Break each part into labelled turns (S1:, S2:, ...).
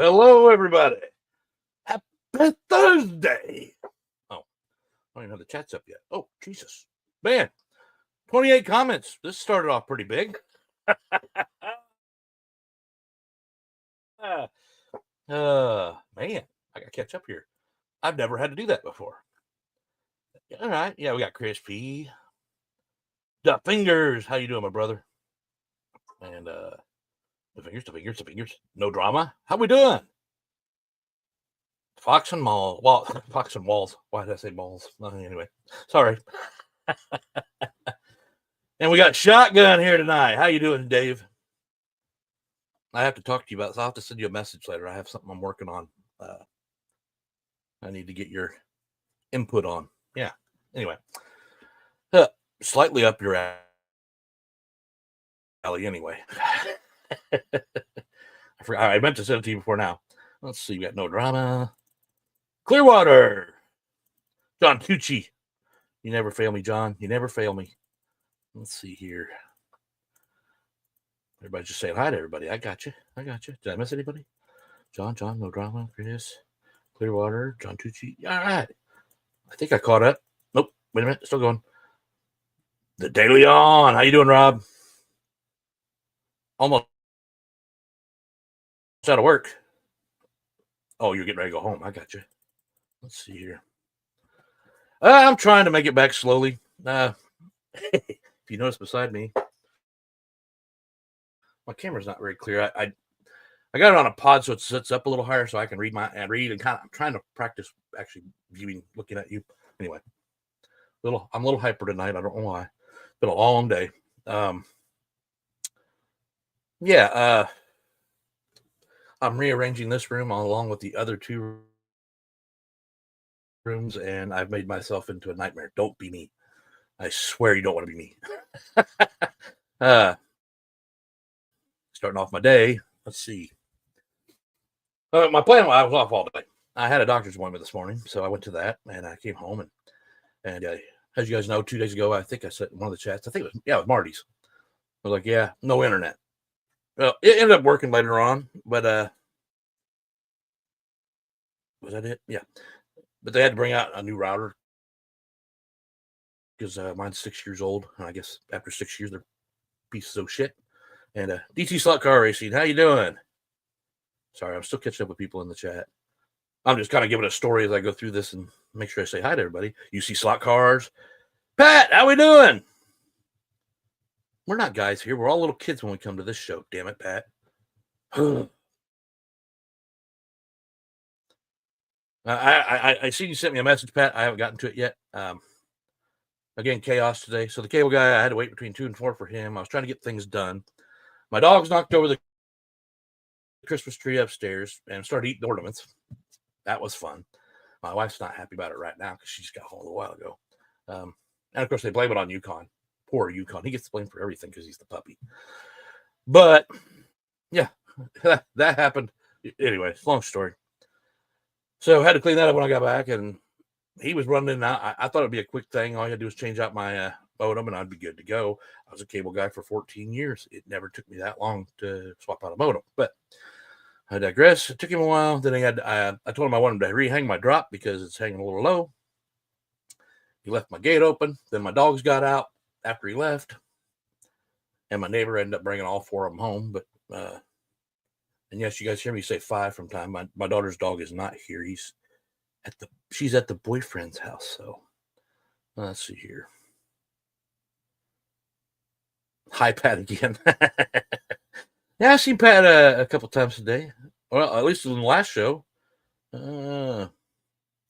S1: Hello, everybody. Happy Thursday. Oh, I don't even have the chats up yet. Oh, Jesus. Man, 28 comments. This started off pretty big. Man, I got to catch up here. I've never had to do that before. All right. Yeah, we got Chris P. The Fingers. How you doing, my brother? And the fingers. No drama. How we doing? Fox and Mall. Well, Fox and Walls. Why did I say malls? Anyway, sorry. And we got Shotgun here tonight. How you doing, Dave? I have to talk to you about this. I'll have to send you a message later. I have something I'm working on. I need to get your input on. Yeah. Anyway, slightly up your alley. Anyway, I forgot. I meant to send it to you before now. Let's see. We got No Drama. Clearwater. John Tucci. You never fail me, John. You never fail me. Let's see here. Everybody's just saying hi to everybody. I got you. Did I miss anybody? John, No Drama, Chris, Clearwater, John Tucci. All right. I think I caught up. Nope. Wait a minute. Still going. The Daily On. How you doing, Rob? Almost out of work. Oh, you're getting ready to go home. I got you. Let's see here. I'm trying to make it back slowly. If you notice beside me, my camera's not very clear. I got it on a pod so it sits up a little higher so I can read and kind of. I'm trying to practice actually viewing, looking at you. Anyway, I'm a little hyper tonight. I don't know why. It's been a long day. I'm rearranging this room along with the other two rooms, and I've made myself into a nightmare. Don't be me. I swear you don't want to be me. Starting off my day. Let's see. My plan, I was off all day. I had a doctor's appointment this morning, so I went to that, and I came home, and as you guys know, 2 days ago, I think I said in one of the chats, I think it was Marty's. I was like, yeah, no internet. Well, it ended up working later on, but was that it? Yeah. But they had to bring out a new router because mine's 6 years old, and I guess after 6 years, they're pieces of shit. And DT Slot Car Racing, how you doing? Sorry, I'm still catching up with people in the chat. I'm just kind of giving a story as I go through this and make sure I say hi to everybody. UC Slot Cars. Pat, how we doing? We're not guys here. We're all little kids when we come to this show. Damn it, Pat. I see you sent me a message, Pat. I haven't gotten to it yet. Again, chaos today. So the cable guy, I had to wait between 2 and 4 for him. I was trying to get things done. My dogs knocked over the Christmas tree upstairs and started eating ornaments. That was fun. My wife's not happy about it right now because she just got home a little while ago. And of course, they blame it on Yukon. Poor Yukon. He gets blamed for everything because he's the puppy. But yeah, that happened. Anyway, it's a long story. So I had to clean that up when I got back, and he was running in and out. I thought it'd be a quick thing. All you had to do was change out my modem, and I'd be good to go. I was a cable guy for 14 years. It never took me that long to swap out a modem, but I digress. It took him a while. Then I told him I wanted to rehang my drop because it's hanging a little low. He left my gate open. Then my dogs got out after he left, and my neighbor ended up bringing all 4 of them home. But and yes, you guys hear me say 5 from time. My daughter's dog is not here. She's at the boyfriend's house. So let's see here. Hi, Pat again. Yeah, I've seen Pat a couple times today. Well, at least in the last show. If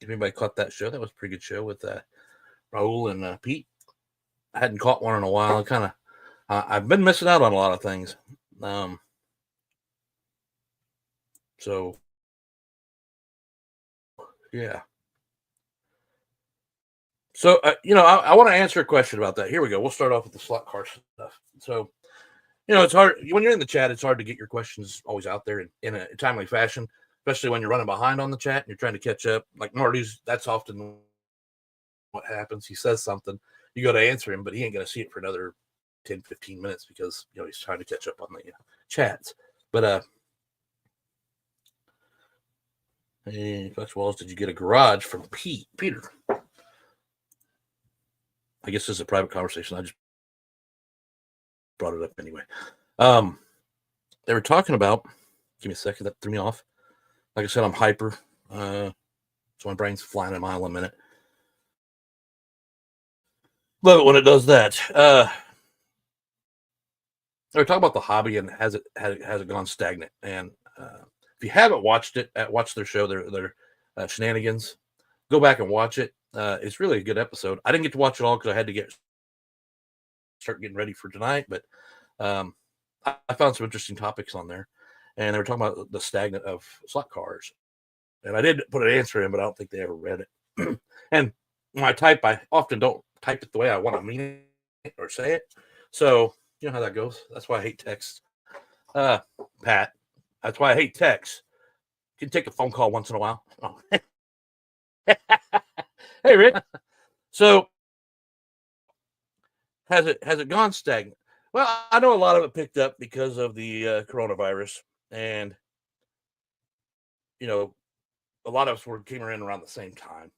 S1: anybody caught that show, that was a pretty good show with Raul and Pete. I hadn't caught one in a while. I've been missing out on a lot of things. So, yeah. So, I want to answer a question about that. Here we go. We'll start off with the slot car stuff. So, it's hard when you're in the chat. It's hard to get your questions always out there in a timely fashion, especially when you're running behind on the chat and you're trying to catch up. Like Marty's, that's often what happens. He says something, you go to answer him, but he ain't going to see it for another 10, 15 minutes because, he's trying to catch up on the chats. But Hey, Flex Walls, did you get a garage from Peter? I guess this is a private conversation. I just brought it up anyway. They were talking about, give me a second, that threw me off. Like I said, I'm hyper. So my brain's flying a mile a minute. Love it when it does that. They were talking about the hobby and has it gone stagnant? And if you haven't watched it, watch their show, their shenanigans, go back and watch it. It's really a good episode. I didn't get to watch it all because I had to start getting ready for tonight, but I found some interesting topics on there, and they were talking about the stagnant of slot cars. And I did put an answer in, but I don't think they ever read it. And when I type, I often don't type it the way I want to mean it or say it. So you know how that goes. That's why I hate text. Pat, that's why I hate text. You can take a phone call once in a while. Oh. Hey, Rick. So has it gone stagnant? Well, I know a lot of it picked up because of the coronavirus, and you know, a lot of us came in around the same time,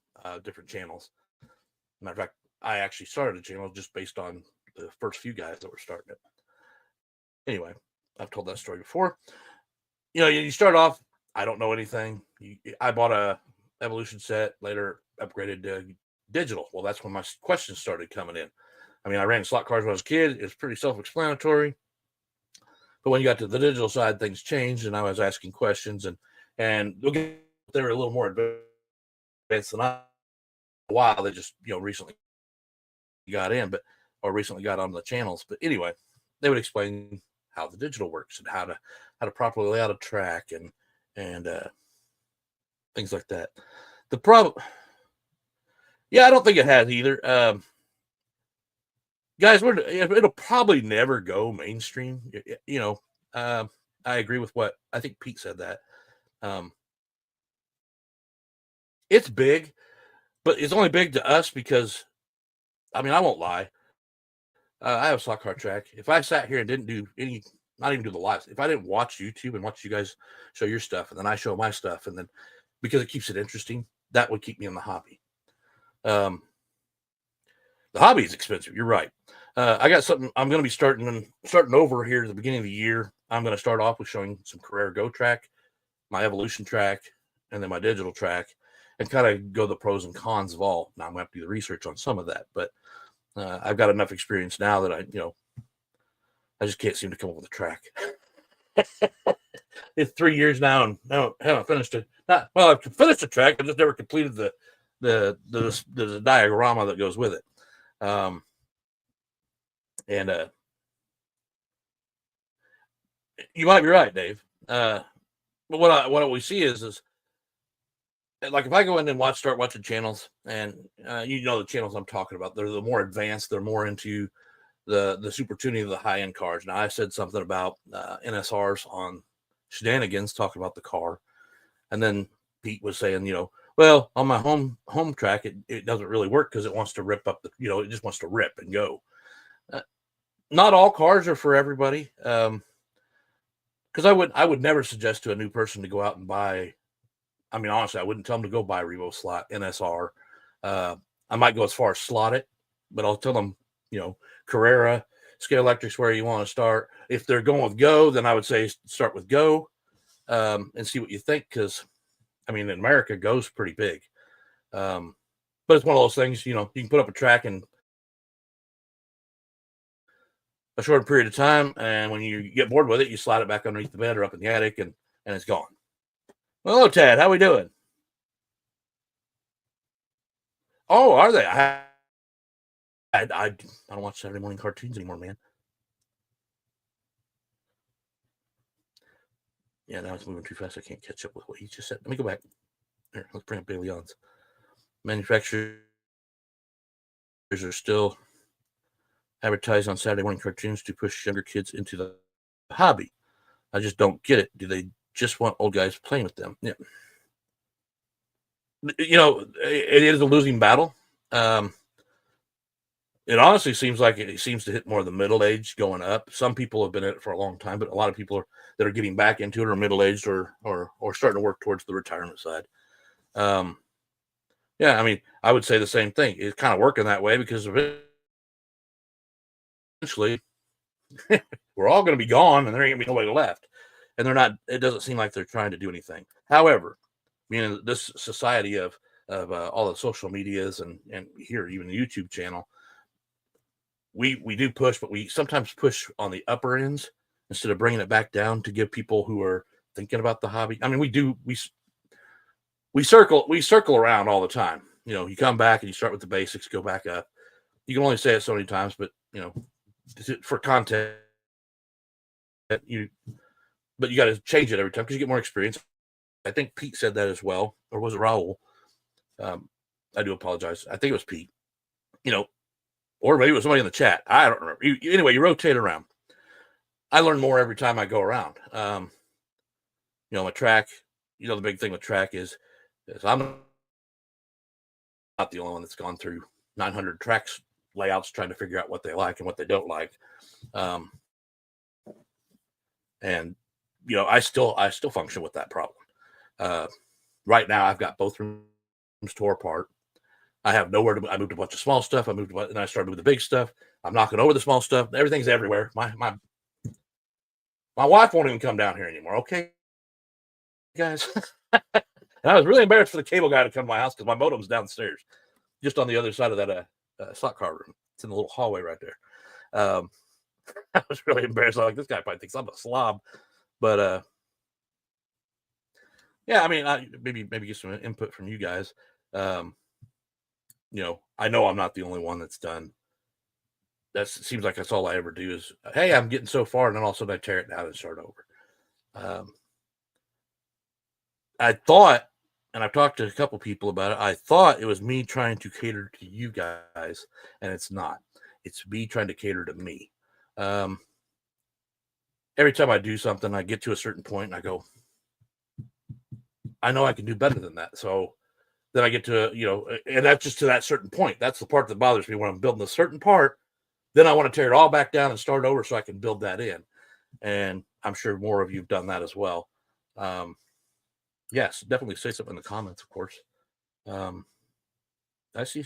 S1: different channels. Matter of fact, I actually started a channel just based on the first few guys that were starting it. Anyway, I've told that story before. You know, you start off, I don't know anything. I bought a Evolution set, later upgraded to digital. Well, that's when my questions started coming in. I mean, I ran slot cars when I was a kid. It's pretty self-explanatory. But when you got to the digital side, things changed, and I was asking questions, and they were a little more advanced than I. A while they just recently got in, or recently got on the channels. But anyway, they would explain how the digital works and how to properly lay out a track and things like that. The problem, yeah, I don't think it has either. Guys, it'll probably never go mainstream. I agree with what I think Pete said that. It's big, but it's only big to us because, I mean, I won't lie. I have a slot car track. If I sat here and didn't do not even do the lives, if I didn't watch YouTube and watch you guys show your stuff, and then I show my stuff, and then because it keeps it interesting, that would keep me in the hobby. The hobby is expensive. You're right. I got something. I'm going to be starting over here at the beginning of the year. I'm going to start off with showing some Carrera Go track, my Evolution track, and then my digital track, and kind of go the pros and cons of all. Now I'm going to have to do the research on some of that, but I've got enough experience now that I just can't seem to come up with a track. It's 3 years now, and I haven't finished it. I've finished the track. I just never completed the diorama that goes with it. You might be right, Dave. But what we see is like if I go in and start watching channels, and the channels I'm talking about, they're the more advanced. They're more into the super tuning of the high end cars. Now I said something about NSRs on Shenanigans, talking about the car, and then Pete was saying, well, on my home track, it doesn't really work because it wants to rip up it just wants to rip and go. Not all cars are for everybody. Because I would never suggest to a new person to go out and buy. I mean, honestly, I wouldn't tell them to go buy Revo slot NSR. I might go as far as slot it, but I'll tell them, Carrera, Scale Electric's where you want to start. If they're going with Go, then I would say start with Go and see what you think. Because, I mean, in America, Go's pretty big. But it's one of those things, you can put up a track in a short period of time, and when you get bored with it, you slide it back underneath the bed or up in the attic, and it's gone. Well, hello, Tad. How we doing? Oh, are they? I don't watch Saturday morning cartoons anymore, man. Yeah, now it's moving too fast. I can't catch up with what he just said. Let me go back. Here, let's bring up Baileyons. Manufacturers are still advertising on Saturday morning cartoons to push younger kids into the hobby. I just don't get it. Do they just want old guys playing with them? Yeah. It is a losing battle. It honestly seems like it seems to hit more of the middle age going up. Some people have been in it for a long time, but a lot of people that are getting back into it are middle aged or starting to work towards the retirement side. Yeah, I mean, I would say the same thing. It's kind of working that way because eventually we're all going to be gone and there ain't going to be nobody left. And they're not, it doesn't seem like they're trying to do anything. However, being in this society of all the social medias and here, even the YouTube channel, we do push, but we sometimes push on the upper ends instead of bringing it back down to give people who are thinking about the hobby. I mean, we circle around all the time. You know, you come back and you start with the basics, go back up. You can only say it so many times, but you know, for content, but you got to change it every time because you get more experience. I think Pete said that as well, or was it Raul? I do apologize. I think it was Pete. You know, or maybe it was somebody in the chat. I don't remember. Anyway, you rotate around. I learn more every time I go around. You know, my track. You know, the big thing with track is I'm not the only one that's gone through 900 tracks layouts trying to figure out what they like and what they don't like. And you know, I still function with that problem. Right now, I've got both rooms tore apart. I have nowhere to. I moved a bunch of small stuff. And I started with the big stuff. I'm knocking over the small stuff. Everything's everywhere. My wife won't even come down here anymore. Okay, guys. And I was really embarrassed for the cable guy to come to my house because my modem's downstairs, just on the other side of that slot car room. It's in the little hallway right there. I was really embarrassed. I'm like, this guy probably thinks I'm a slob, but yeah, I mean, maybe get some input from you guys. You know, I know I'm not the only one that's done. That seems like that's all I ever do is, hey, I'm getting so far, and then all of a sudden I tear it down and start over. I thought, and I've talked to a couple people about it, I thought it was me trying to cater to you guys, and it's not. It's me trying to cater to me. Every time I do something, I get to a certain point and I go, I know I can do better than that. So then I get to, you know, and that's just to that certain point. That's the part that bothers me when I'm building a certain part. Then I want to tear it all back down and start over so I can build that in. And I'm sure more of you have done that as well. Yes, definitely say something in the comments, of course. I see.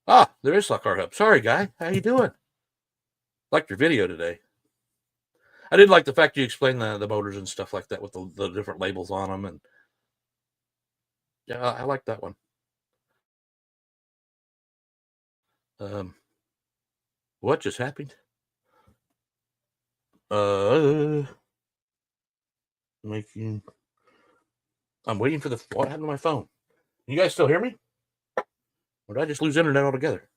S1: There is Slot Car Hub. Sorry, guy. How you doing? Liked your video today. I did like the fact you explained the motors and stuff like that with the different labels on them. And yeah, I like that one. What just happened? Making. I'm waiting for what happened to my phone? You guys still hear me? Or did I just lose internet altogether?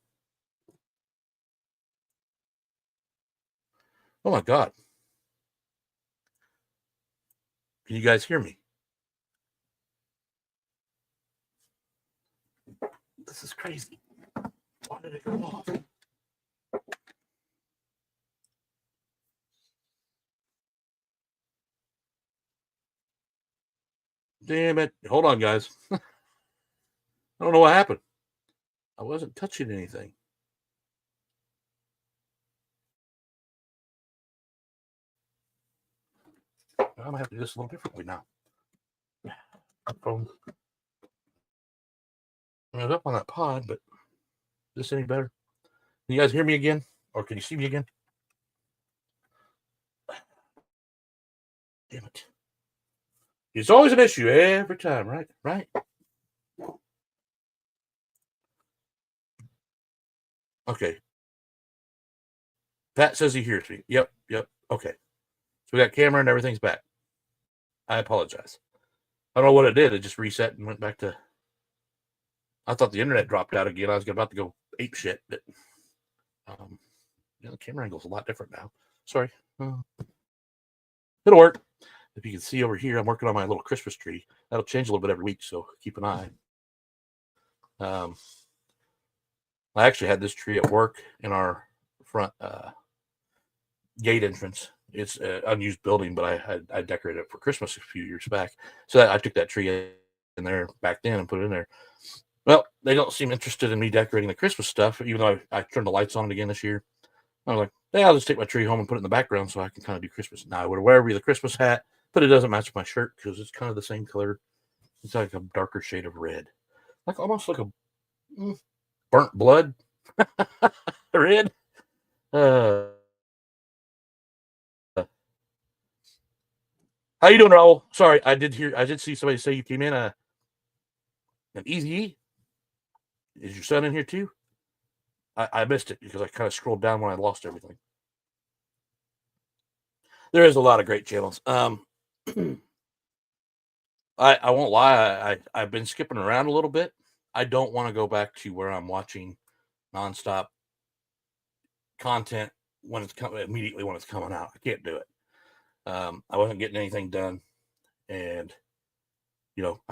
S1: Oh my God. Can you guys hear me? This is crazy. Why did it go off? Damn it. Hold on, guys. I don't know what happened. I wasn't touching anything. I'm going to have to do this a little differently now. Phone. I was up on that pod, but is this any better? Can you guys hear me again? Or can you see me again? Damn it. It's always an issue every time, right? Right? Okay. Pat says he hears me. Yep. Okay. So we got camera and everything's back. I apologize. I don't know what it did. It just reset and went back to. I thought the internet dropped out again. I was about to go ape shit, but the camera angle's a lot different now. Sorry. It'll work. If you can see over here, I'm working on my little Christmas tree. That'll change a little bit every week, so keep an eye. I actually had this tree at work in our front gate entrance. It's an unused building, but I decorated it for Christmas a few years back. So I took that tree in there back then and put it in there. Well, they don't seem interested in me decorating the Christmas stuff, even though I turned the lights on it again this year. I was like, hey, I'll just take my tree home and put it in the background so I can kind of do Christmas. Now I would wear the Christmas hat, but it doesn't match my shirt because it's kind of the same color It's like a darker shade of red, like almost like a burnt blood red. Uh, how you doing, Raul? Sorry, I did see somebody say you came in an Easy E. Is your son in here too? I missed it because I kind of scrolled down when I lost everything. There is a lot of great channels. I won't lie. I've been skipping around a little bit. I don't want to go back to where I'm watching nonstop content when it's immediately when it's coming out. I can't do it. I wasn't getting anything done, and I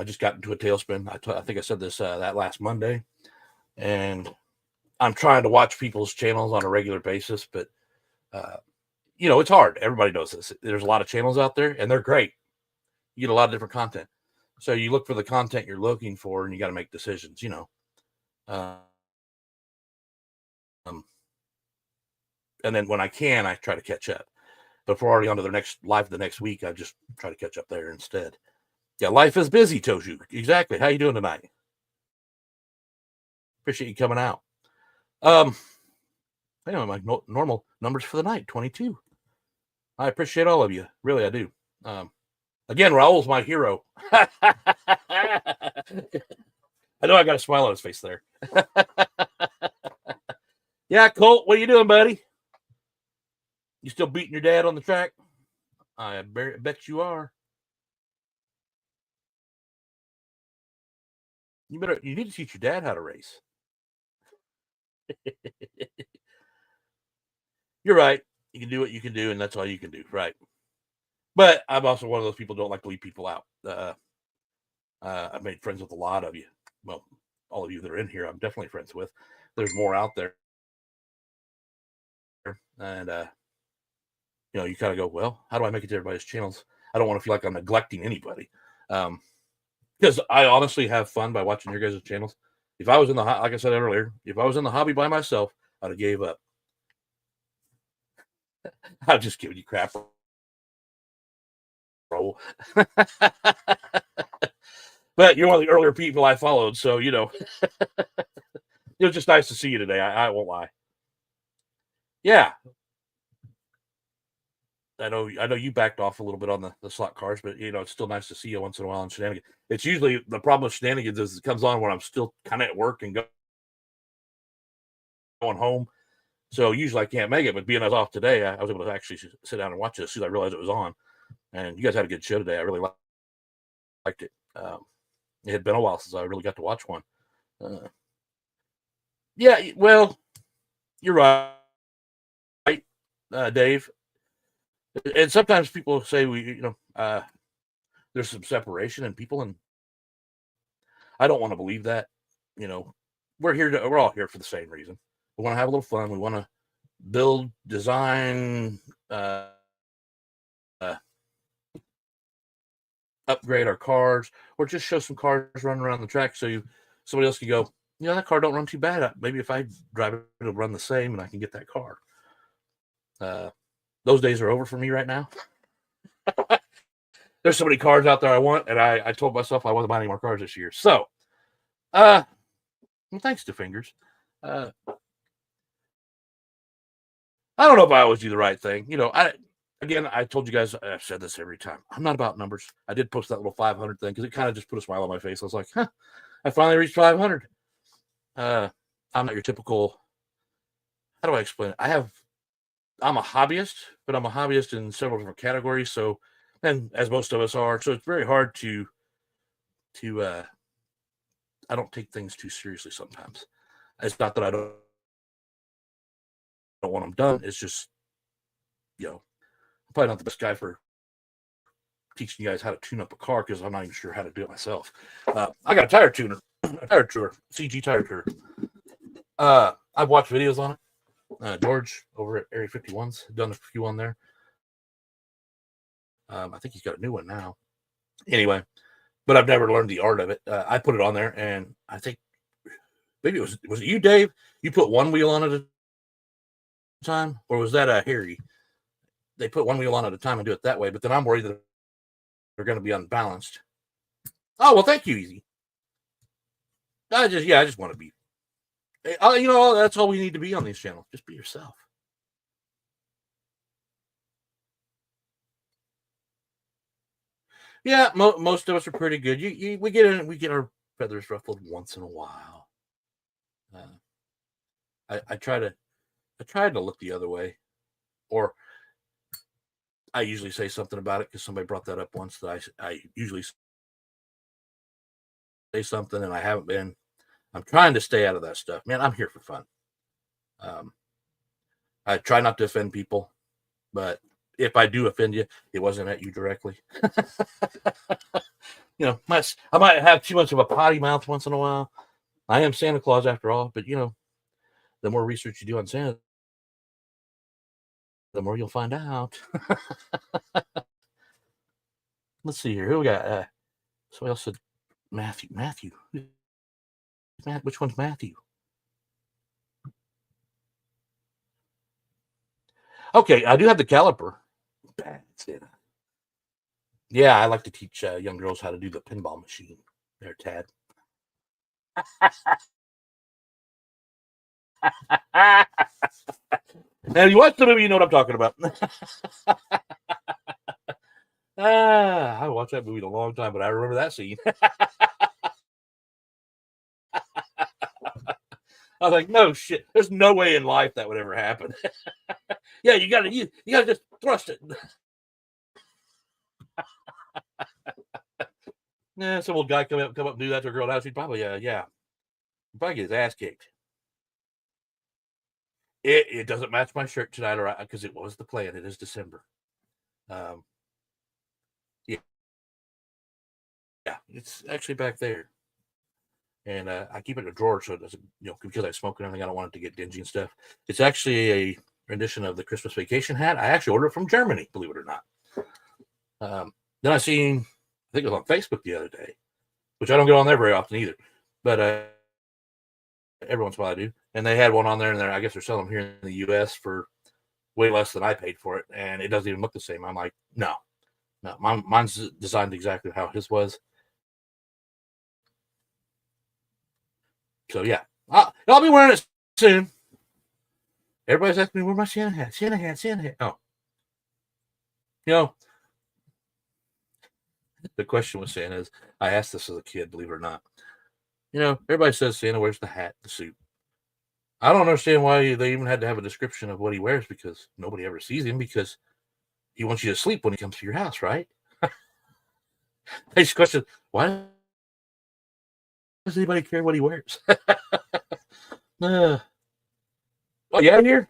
S1: just got into a tailspin. I think I said this that last Monday, and I'm trying to watch people's channels on a regular basis, but it's hard. Everybody knows this. There's a lot of channels out there, and they're great. You get a lot of different content. So you look for the content you're looking for, and you got to make decisions. And then when I can, I try to catch up. But if we're already on to the next live the next week, I just try to catch up there instead. Yeah, life is busy, Toju. Exactly. How you doing tonight? Appreciate you coming out. Anyway, my normal numbers for the night, 22. I appreciate all of you. Really, I do. Again, Raul's my hero. I know I got a smile on his face there. Yeah, Colt, what are you doing, buddy? You still beating your dad on the track? I bet you are. You need to teach your dad how to race. You're right. You can do what you can do, and that's all you can do, right? But I'm also one of those people who don't like to leave people out. I've made friends with a lot of you. Well, all of you that are in here, I'm definitely friends with. There's more out there. And, you kind of go, well, how do I make it to everybody's channels? I don't want to feel like I'm neglecting anybody. Because I honestly have fun by watching your guys' channels. If I was in like I said earlier, if I was in the hobby by myself, I'd have gave up. I'm just giving you crap. Bro. But you're one of the earlier people I followed, so it was just nice to see you today. I won't lie. Yeah, I know you backed off a little bit on the slot cars, but it's still nice to see you once in a while on Shenanigans. It's usually the problem with Shenanigans is it comes on when I'm still kind of at work and going home. So usually I can't make it, but being I was off today, I was able to actually sit down and watch it as soon as I realized it was on. And you guys had a good show today. I really liked it. It had been a while since I really got to watch one. Yeah, well, you're right, Dave. And sometimes people say there's some separation in people, and I don't want to believe that. We're all here for the same reason. We want to have a little fun. We want to build, design, upgrade our cars, or just show some cars running around the track so somebody else can go, that car don't run too bad. Maybe if I drive it, it'll run the same, and I can get that car. Those days are over for me right now. There's so many cars out there I want, and I told myself I wasn't buying any more cars this year. So, well, thanks to Fingers. I don't know if I always do the right thing. I told you guys, I've said this every time. I'm not about numbers. I did post that little 500 thing because it kind of just put a smile on my face. I was like, I finally reached 500. I'm not your typical, how do I explain it? I'm a hobbyist, but I'm a hobbyist in several different categories. So, and as most of us are, so it's very hard to I don't take things too seriously sometimes. It's not that I don't want them done. It's just, I'm probably not the best guy for teaching you guys how to tune up a car because I'm not even sure how to do it myself. I got a tire tuner, CG tire tuner. I've watched videos on it. George over at Area 51's done a few on there. I think he's got a new one now. Anyway, but I've never learned the art of it. I put it on there, and I think maybe was it you, Dave? You put one wheel on it at a time, or was that Harry? They put one wheel on at a time and do it that way, but then I'm worried that they're going to be unbalanced. Oh, well, thank you, Easy. I just want to be. That's all we need to be on these channels. Just be yourself. Yeah, most of us are pretty good. We get our feathers ruffled once in a while. I try to look the other way, or I usually say something about it because somebody brought that up once. That I usually say something, and I haven't been. I'm trying to stay out of that stuff, man. I'm here for fun. I try not to offend people, but if I do offend you, it wasn't at you directly. I might have too much of a potty mouth once in a while. I am Santa Claus after all, but the more research you do on Santa, the more you'll find out. Let's see here. Who we got? Somebody else said Matthew. Matthew. Which one's Matthew? Okay, I do have the caliper. Bad Santa. Yeah, I like to teach young girls how to do the pinball machine. There, Tad. Now, you watch the movie, you know what I'm talking about. I watched that movie in a long time, but I remember that scene. I was like, no shit. There's no way in life that would ever happen. Yeah, you gotta just thrust it. Yeah, some old guy come up and do that to a girl now. She'd probably probably get his ass kicked. It doesn't match my shirt tonight, or because it was the plan. It is December. Yeah, it's actually back there, and I keep it in a drawer so it doesn't, because I smoke and everything. I don't want it to get dingy and stuff. It's actually a rendition of the Christmas Vacation hat. I actually ordered it from Germany, believe it or not. Then I seen, I think it was on Facebook the other day, which I don't get on there very often either, but every once in a while I do. And they had one on there, and I guess they're selling them here in the U.S. for way less than I paid for it, and it doesn't even look the same. I'm like, no, mine's designed exactly how his was. So yeah, I'll be wearing it soon. Everybody's asking me where my Santa hat, Santa hat, Santa hat. Oh, the question with Santa is, I asked this as a kid, believe it or not. Everybody says Santa wears the hat, the suit. I don't understand why they even had to have a description of what he wears, because nobody ever sees him, because he wants you to sleep when he comes to your house, right? Next question: why does anybody care what he wears? Oh, you out here?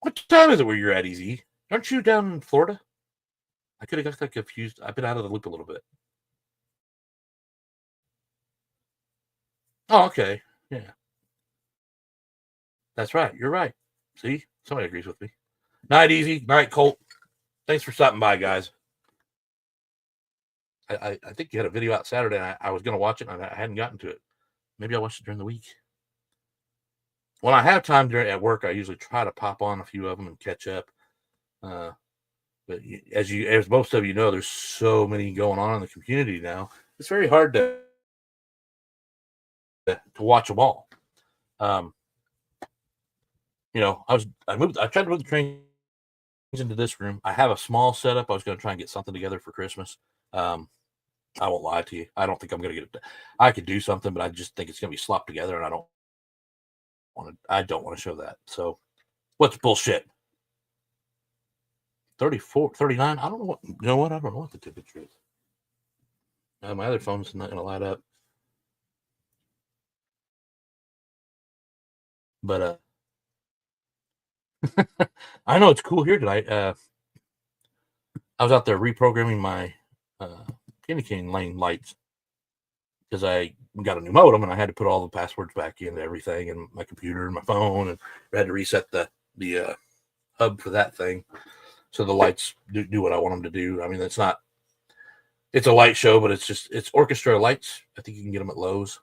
S1: What time is it where you're at, Easy? Aren't you down in Florida? I could have got confused. I've been out of the loop a little bit. Oh, okay. Yeah, that's right. You're right. See, somebody agrees with me. Night, Easy. Night, Colt. Thanks for stopping by, guys. I think you had a video out Saturday, and I was going to watch it, and I hadn't gotten to it. Maybe I'll watch it during the week. When I have time at work, I usually try to pop on a few of them and catch up. But as most of you know, there's so many going on in the community now. It's very hard to watch them all. I tried to move the trains into this room. I have a small setup. I was going to try and get something together for Christmas. I won't lie to you. I don't think I'm going to get it. I could do something, but I just think it's going to be slopped together, and I don't want to show that. So what's bullshit? 34, 39. I don't know what, I don't know what the temperature is. My other phone's not going to light up. But I know it's cool here tonight. I was out there reprogramming my candy cane lane lights, because I got a new modem, and I had to put all the passwords back into everything, and my computer and my phone, and I had to reset the hub for that thing, so the lights do what I want them to do. I mean, it's a light show, but it's orchestra lights. I think you can get them at Lowe's.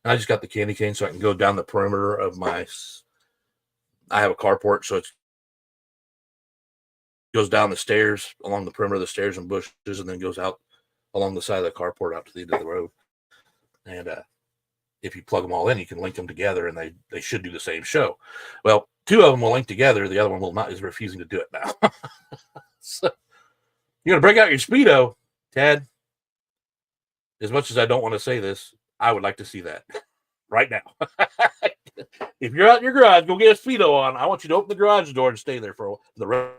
S1: And I just got the candy cane so I can go down the perimeter of I have a carport, so it's goes down the stairs along the perimeter of the stairs and bushes, and then goes out along the side of the carport out to the end of the road. And if you plug them all in, you can link them together, and they should do the same show. Well, two of them will link together. The other one will not. Is refusing to do it now. So you're gonna break out your Speedo, Tad. As much as I don't want to say this, I would like to see that right now. If you're out in your garage, go get a Speedo on. I want you to open the garage door and stay there for the rest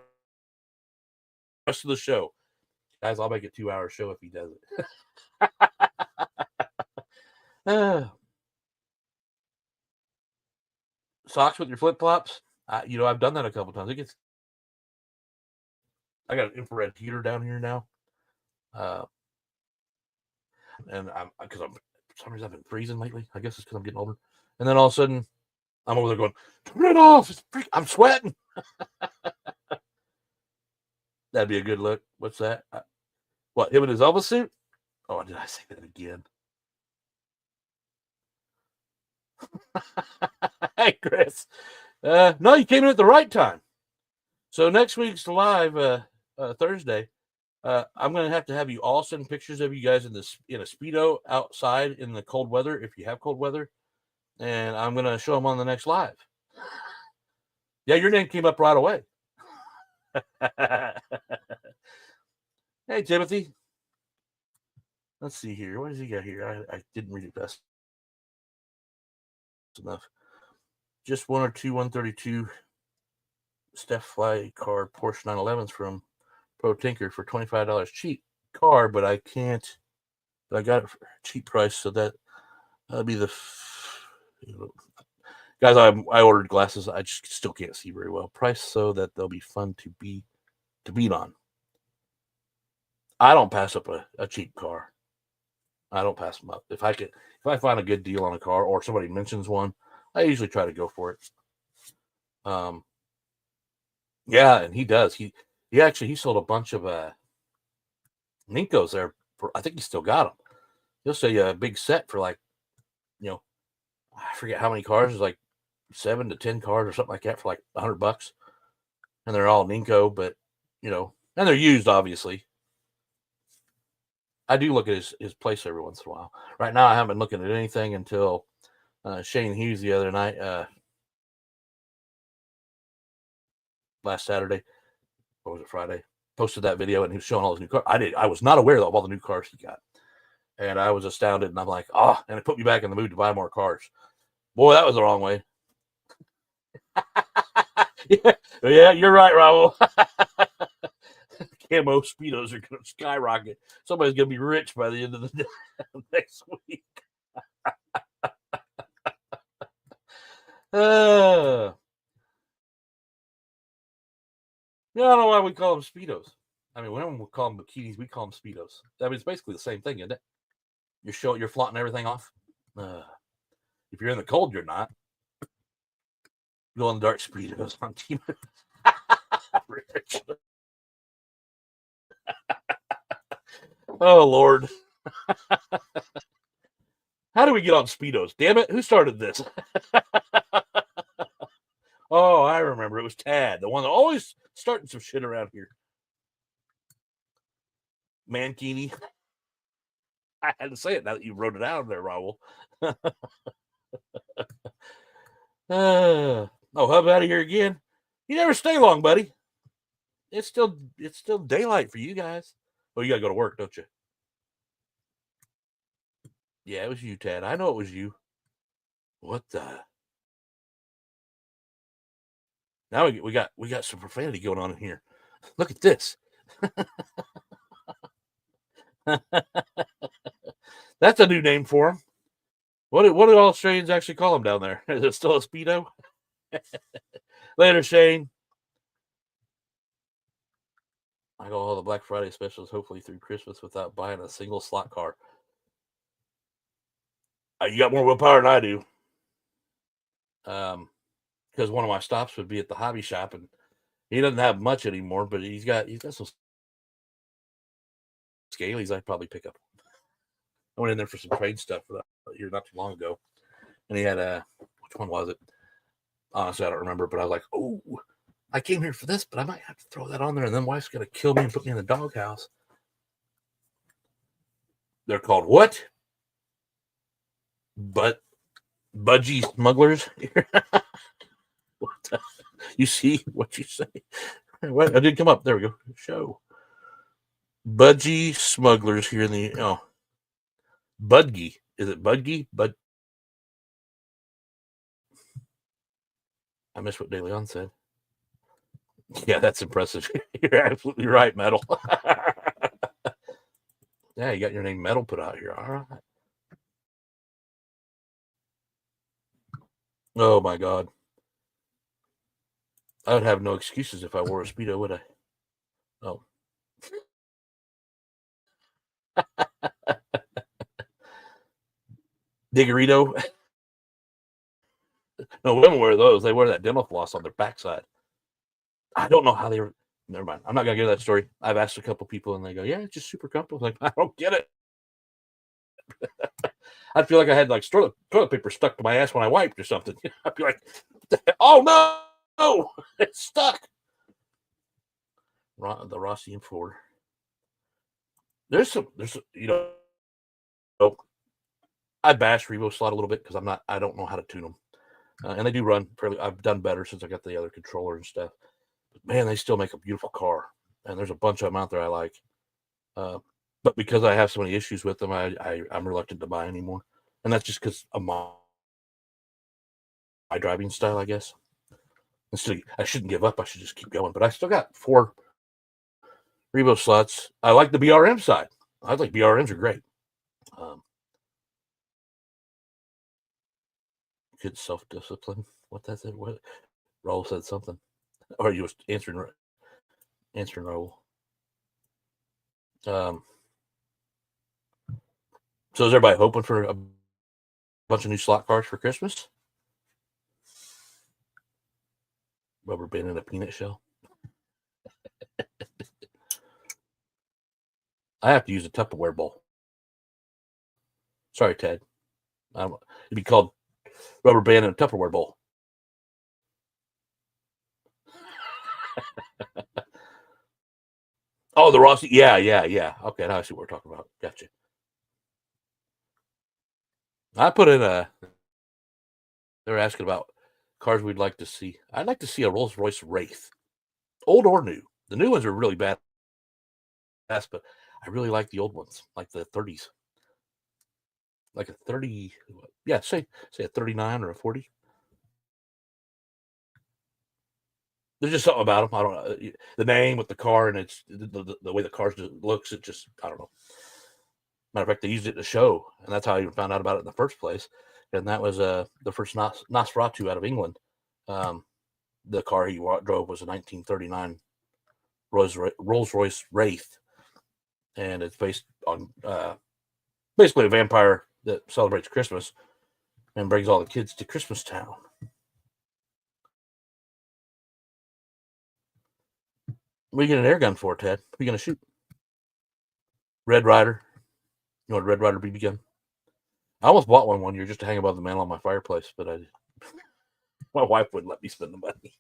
S1: of the show. Guys, I'll make a 2-hour show if he does it. Socks with your flip-flops. I've done that a couple times. I got an infrared heater down here now. And for some reason I've been freezing lately. I guess it's because I'm getting older. And then all of a sudden, I'm over there going, turn it off. I'm sweating. That'd be a good look. What's that? What, him in his Elvis suit? Oh, did I say that again? Hey, Chris. No, you came in at the right time. So next week's live Thursday, I'm going to have you all send pictures of you guys in a Speedo outside in the cold weather, if you have cold weather, and I'm going to show them on the next live. Yeah, your name came up right away. Hey, Timothy. Let's see here. What does he got here? I didn't read it fast enough. Just 1 or 2 132 Steph Fly card Porsche 911s from Pro Tinker for $25. Cheap car, but I can't. But I got it for a cheap price, so that'll be the. Guys, I ordered glasses. I just still can't see very well. Price so that they'll be fun to beat on. I don't pass up a cheap car. I don't pass them up. If I find a good deal on a car or somebody mentions one, I usually try to go for it. Yeah, and he does. He sold a bunch of Ninkos there. I think he still got them. He'll sell you a big set for like, I forget how many cars. It's like 7 to 10 cars or something like that for like $100, and they're all Ninko, but and they're used, obviously. I do look at his place every once in a while. Right now, I haven't been looking at anything until Shane Hughes the other night, last Saturday, or was it Friday? Posted that video, and he was showing all his new cars. I was not aware of all the new cars he got, and I was astounded. And I'm like, and it put me back in the mood to buy more cars. Boy, that was the wrong way. Yeah, you're right, Raul. Camo Speedos are going to skyrocket. Somebody's going to be rich by the end of the day next week. I don't know why we call them Speedos. I mean, when we call them bikinis, we call them Speedos. I mean, it's basically the same thing, isn't it? You're flaunting everything off. If you're in the cold, you're not. Glow in the dark Speedos on team. Rich. Oh, Lord. How do we get on Speedos? Damn it. Who started this? Oh, I remember. It was Tad, the one that always starting some shit around here. Mankini. I had to say it now that you wrote it out there, Raul. Hub out of here again. You never stay long, buddy. It's still daylight for you guys. Oh, you gotta go to work, don't you? Yeah, it was you, Tad. I know it was you. What the? Now we got some profanity going on in here. Look at this. That's a new name for him. What do all Australians actually call him down there? Is it still a Speedo? Later, Shane. I go all the Black Friday specials, hopefully through Christmas, without buying a single slot car. You got more willpower than I do. Because one of my stops would be at the hobby shop, and he doesn't have much anymore, but he's got some scalies I'd probably pick up. I went in there for some trade stuff here not too long ago, and he had which one was it? Honestly, I don't remember, but I was like, oh, I came here for this, but I might have to throw that on there, and then wife's gonna kill me and put me in the doghouse. They're called what? But budgie smugglers. What the, you see what you say? What? I did come up. There we go. Show budgie smugglers here in the Budgie. Is it Budgie? Bud. I missed what De Leon said. Yeah, that's impressive. You're absolutely right, Metal. Yeah, you got your name Metal put out here. All right. Oh my God. I would have no excuses if I wore a Speedo, would I? Oh. Diggerito. No, women wear those. They wear that dental floss on their backside. I don't know how they were. Never mind. I'm not gonna get that story. I've asked a couple people, and they go, "Yeah, it's just super comfortable." Like, I don't get it. I'd feel like I had like toilet paper stuck to my ass when I wiped or something. I'd be like, "Oh no, it's stuck." The Rossi M4. There's I bash Revo Slot a little bit because I don't know how to tune them, and they do run fairly. I've done better since I got the other controller and stuff. But man, they still make a beautiful car, and there's a bunch of them out there I like. But because I have so many issues with them, I'm reluctant to buy anymore, and that's just because of my driving style, I guess. I shouldn't give up. I should just keep going. But I still got 4 Revo Slots. I like the BRM side. I think BRMs are great. Good self-discipline. What that said? What Raul said something, or you was answering Raul. So is everybody hoping for a bunch of new slot cars for Christmas? Rubber band and a peanut shell. I have to use a Tupperware bowl. Sorry, Ted. It'd be called rubber band and a Tupperware bowl. Oh, the Rossi. Yeah. Okay, now I see what we're talking about. Gotcha. I put in they're asking about cars we'd like to see. I'd like to see a Rolls Royce Wraith, old or new. The new ones are really bad, but I really like the old ones, like the 30s, like a 30. Yeah, say a 39 or a 40. There's just something about them. I don't know the name with the car, and it's the way the car looks. It just I don't know. Matter of fact, they used it to show, and that's how I even found out about it in the first place. And that was the first Nosferatu out of England. The car he drove was a 1939 Rolls Royce Wraith, and it's based on basically a vampire that celebrates Christmas and brings all the kids to Christmas Town. What are you getting an air gun for, Ted? What are you going to shoot? Red Ryder. You want a Red Ryder BB gun? I almost bought one year just to hang above the mantle on my fireplace, but my wife wouldn't let me spend the money.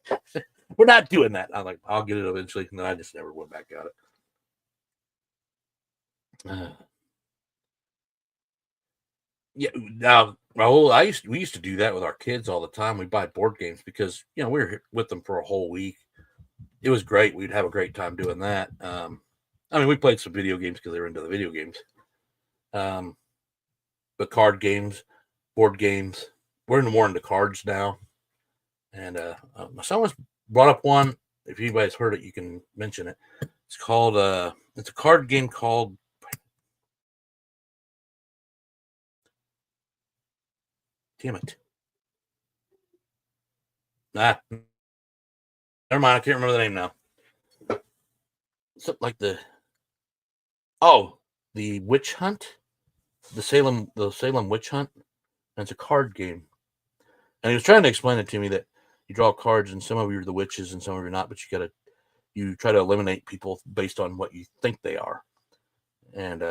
S1: We're not doing that. I'm like, I'll get it eventually, and then I just never went back at it. Yeah, now Raul, we used to do that with our kids all the time. We buy board games because we were with them for a whole week. It was great. We'd have a great time doing that. I mean, we played some video games because they were into the video games. But card games, board games, we're more into cards now. And my son was brought up one. If anybody's heard it, you can mention it. It's called it's a card game called damn it. Never mind, I can't remember the name now. Something like the Witch Hunt. The Salem Witch Hunt. And it's a card game. And he was trying to explain it to me that you draw cards and some of you are the witches and some of you are not, but you try to eliminate people based on what you think they are. And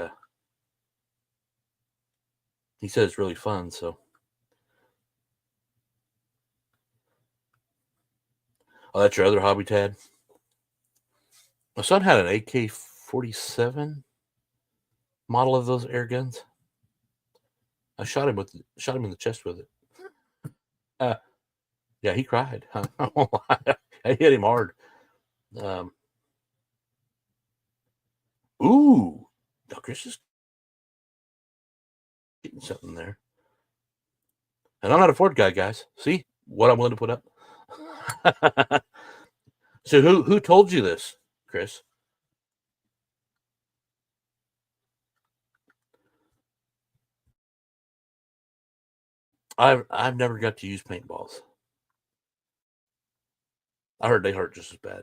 S1: he said it's really fun, so Oh, that's your other hobby, Tad? My son had an AK-47 model of those air guns. I shot him in the chest with it. Yeah, he cried. I hit him hard. Ooh, now Chris is getting something there. And I'm not a Ford guy, guys. See what I'm willing to put up. So who told you this, Chris? I've never got to use paintballs. I heard they hurt just as bad.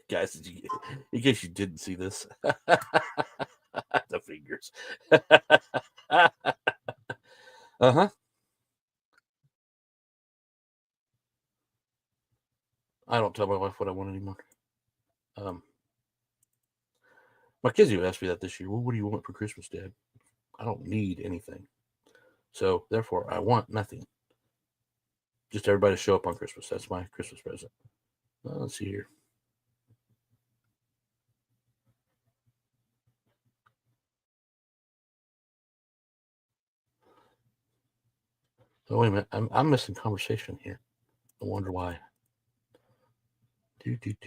S1: Guys, in case you didn't see this, the fingers. Uh-huh. I don't tell my wife what I want anymore. My kids even asked me that this year. Well, what do you want for Christmas, Dad? I don't need anything. So therefore I want nothing. Just everybody to show up on Christmas. That's my Christmas present. Let's see here. Oh, wait a minute. I'm missing conversation here. I wonder why. Did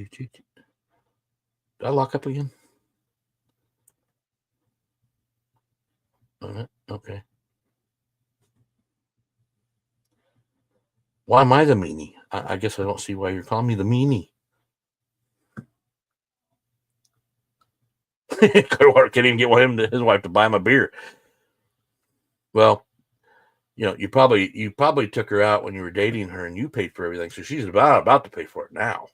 S1: I lock up again? Okay. Why am I the meanie? I guess I don't see why you're calling me the meanie. Can't even get his wife to buy him a beer. Well, you probably took her out when you were dating her and you paid for everything, so she's about to pay for it now.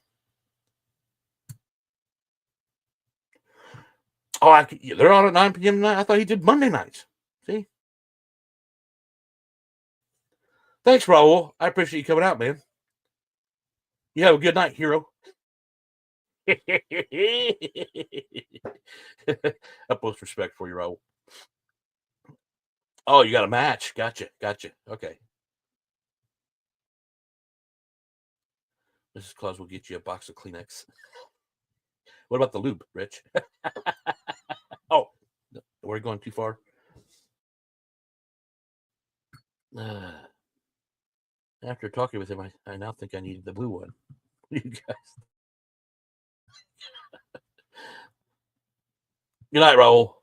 S1: Oh, they're on at 9 p.m. tonight. I thought he did Monday nights. See? Thanks, Raul. I appreciate you coming out, man. You have a good night, hero. Utmost respect for you, Raul. Oh, you got a match. Gotcha. Okay. Mrs. Claus will get you a box of Kleenex. What about the lube, Rich? Oh, we're going too far. After talking with him, I now think I needed the blue one. You guys. Good night, Raul.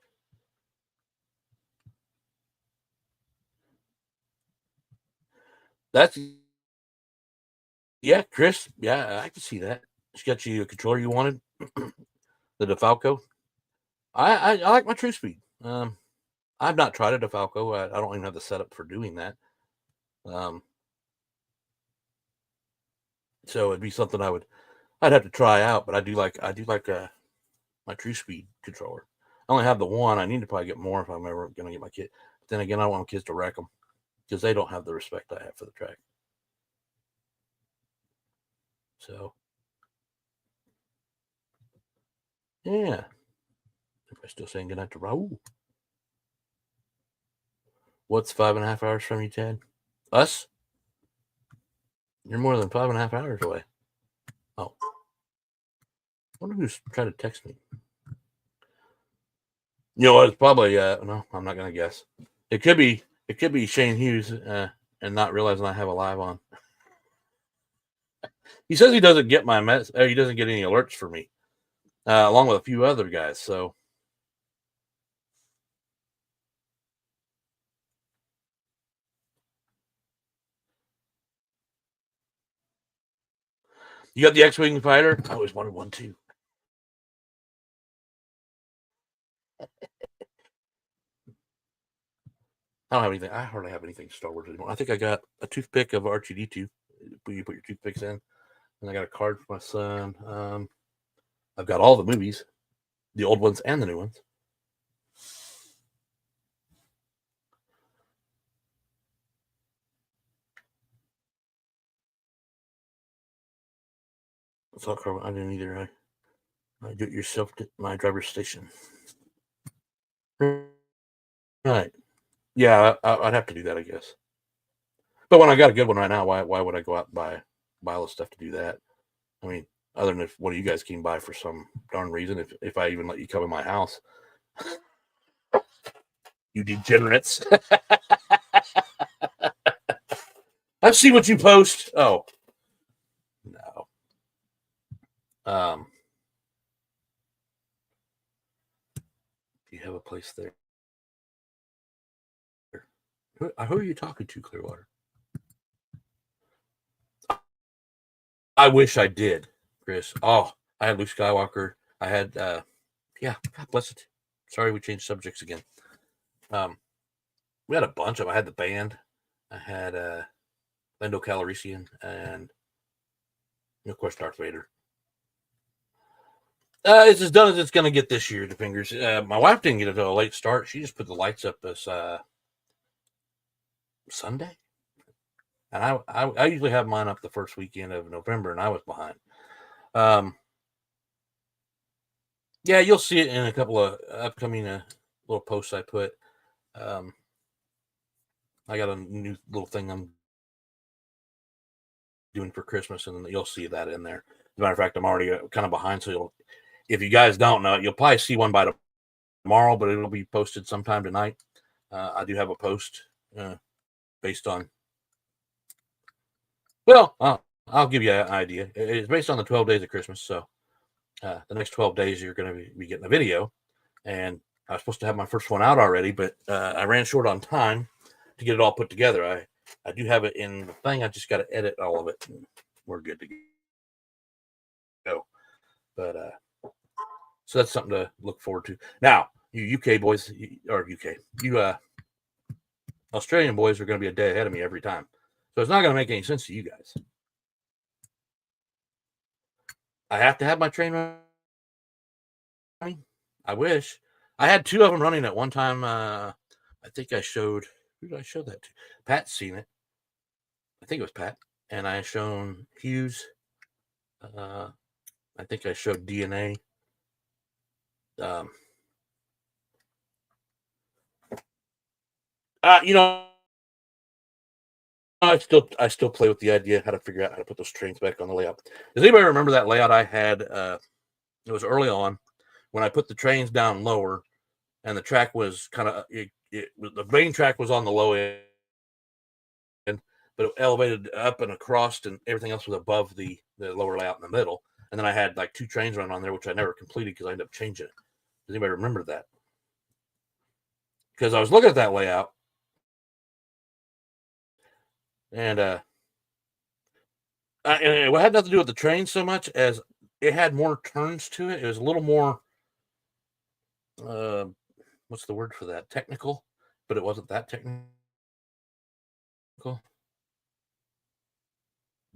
S1: Yeah, Chris. Yeah, I can see that. She got you a controller you wanted, the DeFalco. I like my True Speed. I've not tried a DeFalco. I don't even have the setup for doing that. So it'd be something I'd have to try out. But I do like my True Speed controller. I only have the one. I need to probably get more if I'm ever going to get my kid. But then again, I don't want kids to wreck them because they don't have the respect I have for the track. So, yeah. Am still saying goodnight to Raul? What's 5.5 hours from you, Ted? Us? You're more than 5.5 hours away. Oh. I wonder who's trying to text me. You know what? It's probably no, I'm not gonna guess. It could be Shane Hughes and not realizing I have a live on. He says he doesn't get my he doesn't get any alerts for me, along with a few other guys. So you got the X-wing fighter? I always wanted one too. I don't have anything. I hardly have anything Star Wars anymore. I think I got a toothpick of R2D2. You put your toothpicks in, and I got a card for my son. I've got all the movies, the old ones and the new ones. I didn't either. I do it yourself. My driver's station. Right. Yeah, I'd have to do that, I guess. But when I got a good one right now, why would I go out and buy all the stuff to do that? I mean, other than if one of you guys came by for some darn reason, if I even let you come in my house, you degenerates. I've seen what you post. Oh no. Do you have a place there? Who are you talking to, Clearwater? I wish I did, Chris. Oh, I had Luke Skywalker. I had, yeah, God bless it. Sorry, we changed subjects again. We had a bunch of them. I had the band. I had Lando Calrissian and, of course, Darth Vader. It's as done as it's going to get this year, the fingers. My wife didn't get it until a late start. She just put the lights up this Sunday. And I usually have mine up the first weekend of November, and I was behind. Yeah, you'll see it in a couple of upcoming little posts I put. I got a new little thing I'm doing for Christmas, and you'll see that in there. As a matter of fact, I'm already kind of behind, so if you guys don't know it, you'll probably see one by tomorrow, but it'll be posted sometime tonight. I do have a post based on. Well, I'll give you an idea. It's based on the 12 days of Christmas, so the next 12 days you're going to be getting a video, and I was supposed to have my first one out already, but I ran short on time to get it all put together. I do have it in the thing. I just got to edit all of it, and we're good to go. But so that's something to look forward to. Now, you UK boys, or UK, you Australian boys are going to be a day ahead of me every time. So it's not going to make any sense to you guys. I have to have my train running. I wish. I had two of them running at one time. I think I showed. Who did I show that to? Pat's seen it. I think it was Pat. And I shown Hughes. I think I showed DNA. You know, I still play with the idea how to figure out how to put those trains back on the layout. Does anybody remember that layout I had? It was early on when I put the trains down lower, and the track was kind of the main track was on the low end, but it elevated up and across, and everything else was above the lower layout in the middle. And then I had like two trains running on there, which I never completed because I ended up changing it. Does anybody remember that? Because I was looking at that layout, and it had nothing to do with the train so much as it had more turns to it. It was a little more, what's the word for that? Technical, but it wasn't that technical.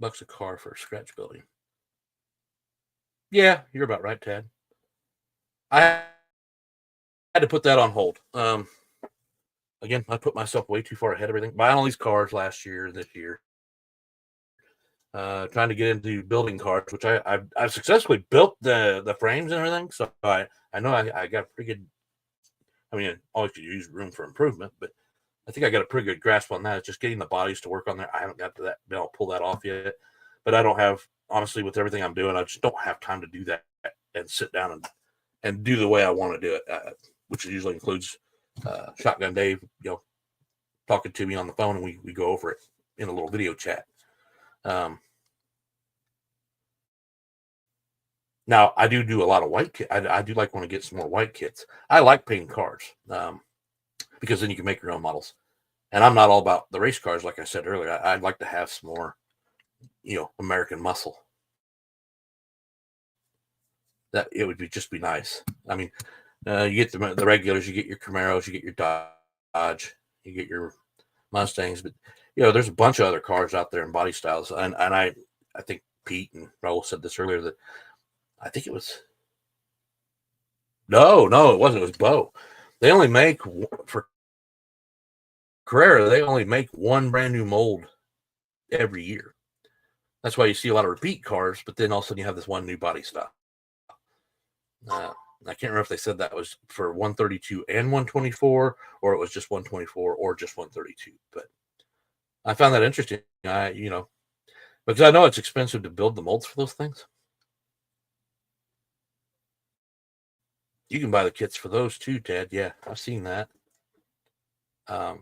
S1: $1 a car for a scratch building. Yeah, you're about right, Tad. I had to put that on hold. Again, I put myself way too far ahead of everything. Buying all these cars last year and this year. Trying to get into building cars, which I've successfully built the frames and everything. So I know I got pretty good. I mean, always could use room for improvement, but I think I got a pretty good grasp on that. It's just getting the bodies to work on there. I haven't got to that, been able to pull that off yet. But I don't have, honestly, with everything I'm doing, I just don't have time to do that and sit down and do the way I want to do it, which usually includes Shotgun Dave, talking to me on the phone, and we go over it in a little video chat. Now, I do a lot of white kit. I do like want to get some more white kits. I like painting cars because then you can make your own models. And I'm not all about the race cars, like I said earlier. I'd like to have some more, American muscle. That it would just be nice. I mean, you get the regulars, you get your Camaros, you get your Dodge, you get your Mustangs, but there's a bunch of other cars out there in body styles, and I think Pete and Raul said this earlier that I think it was no, it wasn't. It was Bo. They only make for Carrera. They only make one brand new mold every year. That's why you see a lot of repeat cars, but then all of a sudden you have this one new body style. I can't remember if they said that was for 132 and 124, or it was just 124 or just 132. But I found that interesting. Because I know it's expensive to build the molds for those things. You can buy the kits for those too, Ted. Yeah, I've seen that. I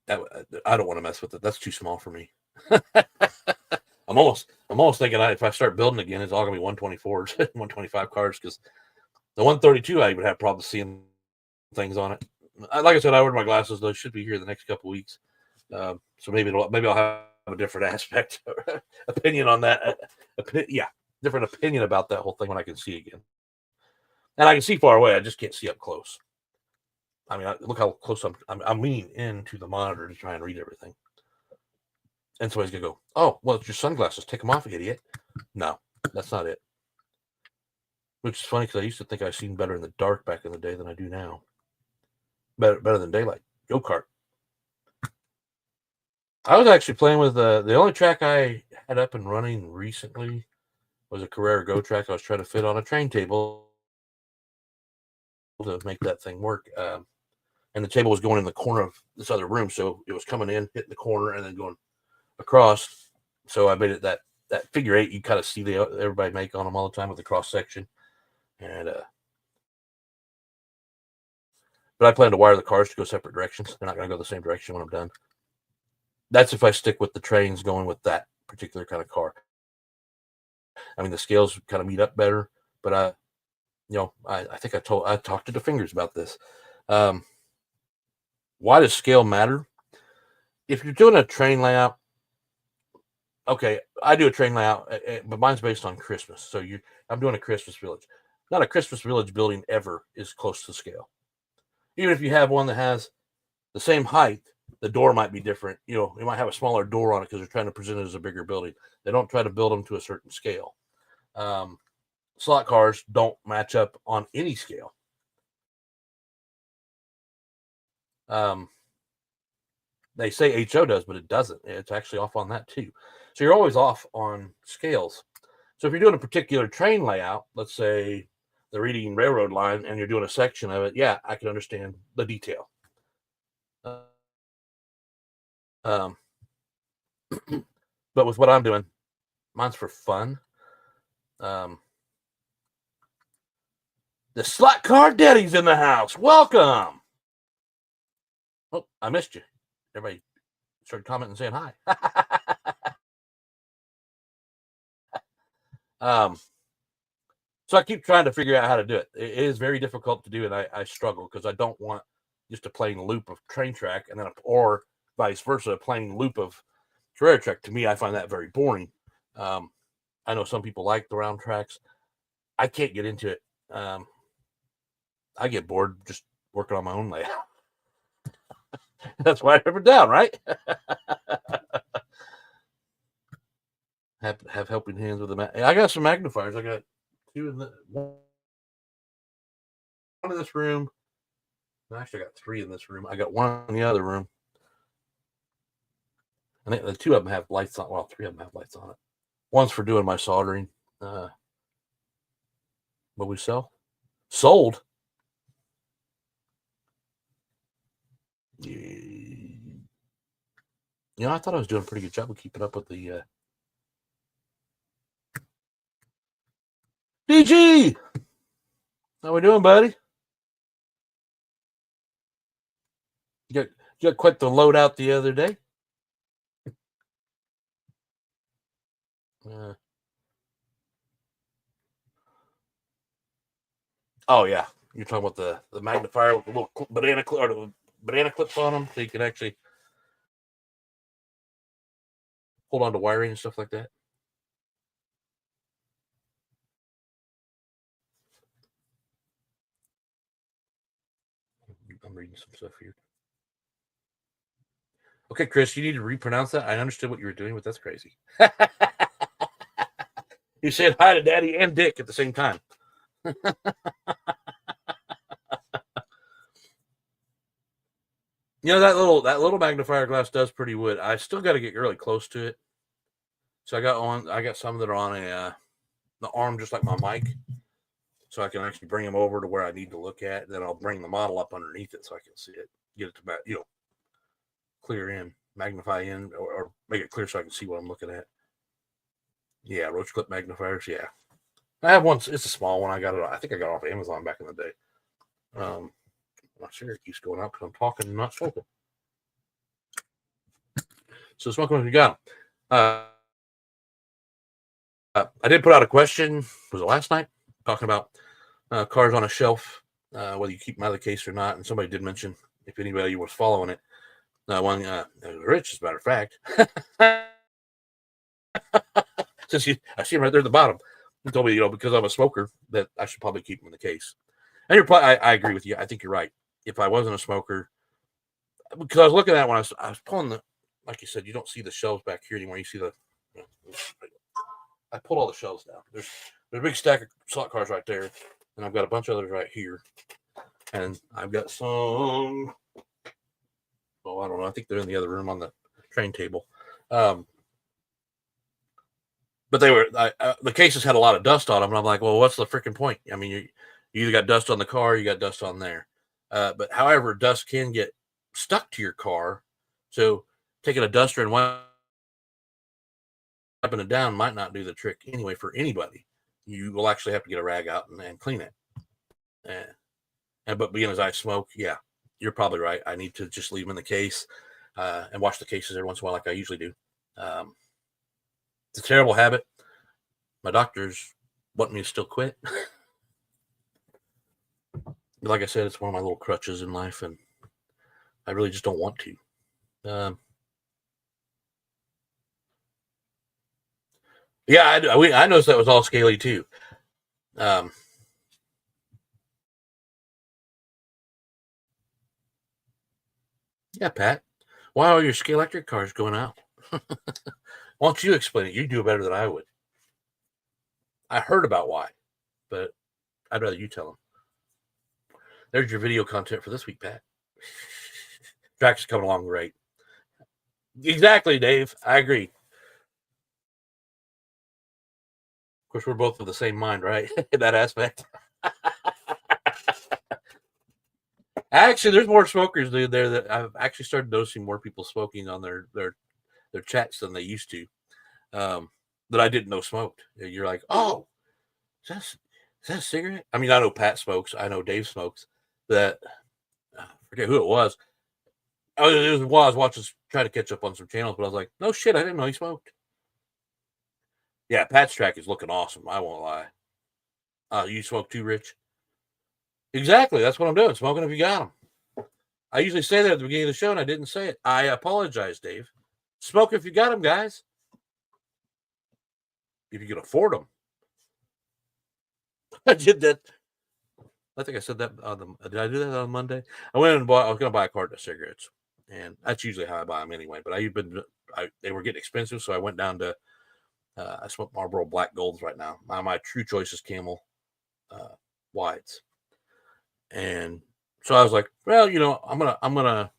S1: don't want to mess with it. That's too small for me. I'm almost thinking if I start building again, it's all gonna be 124s, 125 cards, because the 132 I would have problems seeing things on it. Like I said, I ordered my glasses; those should be here the next couple of weeks. So maybe I'll have a different aspect opinion on that. Different opinion about that whole thing when I can see again. And I can see far away. I just can't see up close. I mean, look how close I'm leaning into the monitor to try and read everything. And somebody's gonna go, "Oh, well, it's your sunglasses. Take them off, idiot." No, that's not it. Which is funny because I used to think I seen better in the dark back in the day than I do now. Better than daylight. Go kart. I was actually playing with the only track I had up and running recently was a Carrera Go track. I was trying to fit on a train table to make that thing work. And the table was going in the corner of this other room, so it was coming in, hitting the corner, and then going across. So I made it that figure eight you kind of see everybody make on them all the time with the cross section. And but I plan to wire the cars to go separate directions. They're not going to go the same direction when I'm done. That's if I stick with the trains going with that particular kind of car. I mean, the scales kind of meet up better, but I think I talked to the fingers about this. Why does scale matter? If you're doing a train layout, okay, I do a train layout, but mine's based on Christmas. So I'm doing a Christmas village. Not a Christmas village building ever is close to scale. Even if you have one that has the same height, the door might be different. You might have a smaller door on it because they're trying to present it as a bigger building. They don't try to build them to a certain scale. Slot cars don't match up on any scale. They say HO does, but it doesn't. It's actually off on that too. So you're always off on scales. So if you're doing a particular train layout, let's say the Reading Railroad line, and you're doing a section of it, yeah, I can understand the detail. But with what I'm doing, mine's for fun. The Slot Car Daddy's in the house. Welcome. Oh, I missed you. Everybody started commenting and saying hi. So I keep trying to figure out how to do it. It is very difficult to do, and I struggle because I don't want just a plain loop of train track, and then or vice versa, a plain loop of Carrera track. To me, I find that very boring. I know some people like the round tracks. I can't get into it. I get bored just working on my own layout. That's why I never down, right? have helping hands with the I got some magnifiers. I got two in one in this room. Actually, I got three in this room. I got one in the other room. I think the two of them have lights on. Well, three of them have lights on it. One's for doing my soldering. What we sell? Sold. I thought I was doing a pretty good job of keeping up with the DG. How we doing, buddy? You got quite the load out the other day. Oh yeah, you're talking about the magnifier with the little banana clip or the banana clips on them, so you can actually hold on to wiring and stuff like that. I'm reading some stuff here. Okay, Chris, you need to repronounce that. I understood what you were doing, but that's crazy. You said hi to Daddy and Dick at the same time. That little magnifier glass does pretty wood. I still got to get really close to it. So I got some that are on a the arm just like my mic, so I can actually bring them over to where I need to look at. Then I'll bring the model up underneath it so I can see it, get it to clear in, magnify in, or make it clear so I can see what I'm looking at. Yeah, Roach Clip magnifiers. Yeah, I have one. It's a small one. I think I got it off Amazon back in the day. My cigarette keeps going out because I'm talking, not smoking. So smoking if you got them. I did put out a question. Was it last night? Talking about cars on a shelf, whether you keep them out of the case or not. And somebody did mention if anybody was following it. One Rich, as a matter of fact. Since I see him right there at the bottom. He told me, because I'm a smoker, that I should probably keep them in the case. And I agree with you. I think you're right. If I wasn't a smoker, because I was looking at it when I was pulling like you said, you don't see the shelves back here anymore. You see I pulled all the shelves down. There's a big stack of slot cars right there, and I've got a bunch of others right here. And I've got some, I don't know. I think they're in the other room on the train table. But they were, the cases had a lot of dust on them, and I'm like, well, what's the freaking point? I mean, you either got dust on the car, or you got dust on there. But however, dust can get stuck to your car. So taking a duster and wiping it down might not do the trick anyway for anybody. You will actually have to get a rag out and clean it. But being as I smoke, yeah, you're probably right. I need to just leave them in the case and wash the cases every once in a while like I usually do. It's a terrible habit. My doctors want me to still quit. Like I said, it's one of my little crutches in life, and I really just don't want to. Yeah, I noticed that was all scaly too. Yeah, Pat, why are your Scalextric cars going out? Why don't you explain it? You do it better than I would. I heard about why, but I'd rather you tell them. There's your video content for this week, Pat. Drax is coming along great. Exactly, Dave. I agree. Of course, we're both of the same mind, right? In that aspect. Actually, there's more smokers there that I've actually started noticing more people smoking on their chats than they used to. That I didn't know smoked. You're like, oh, is that a cigarette? I mean, I know Pat smokes. I know Dave smokes. That I forget who it was. It was while I was watching, trying to catch up on some channels, but I was like, no shit, I didn't know he smoked. Yeah, Pat's track is looking awesome. I won't lie. You smoke too, Rich? Exactly. That's what I'm doing. Smoking if you got them. I usually say that at the beginning of the show, and I didn't say it. I apologize, Dave. Smoke if you got them, guys. If you can afford them. I did that. I think I said that did I do that on Monday? I went and I was going to buy a carton of cigarettes, and that's usually how I buy them anyway. But they were getting expensive, so I went down to I smoke Marlboro Black Golds right now. My true choice is Camel Wides, and so I was like, well, I'm gonna.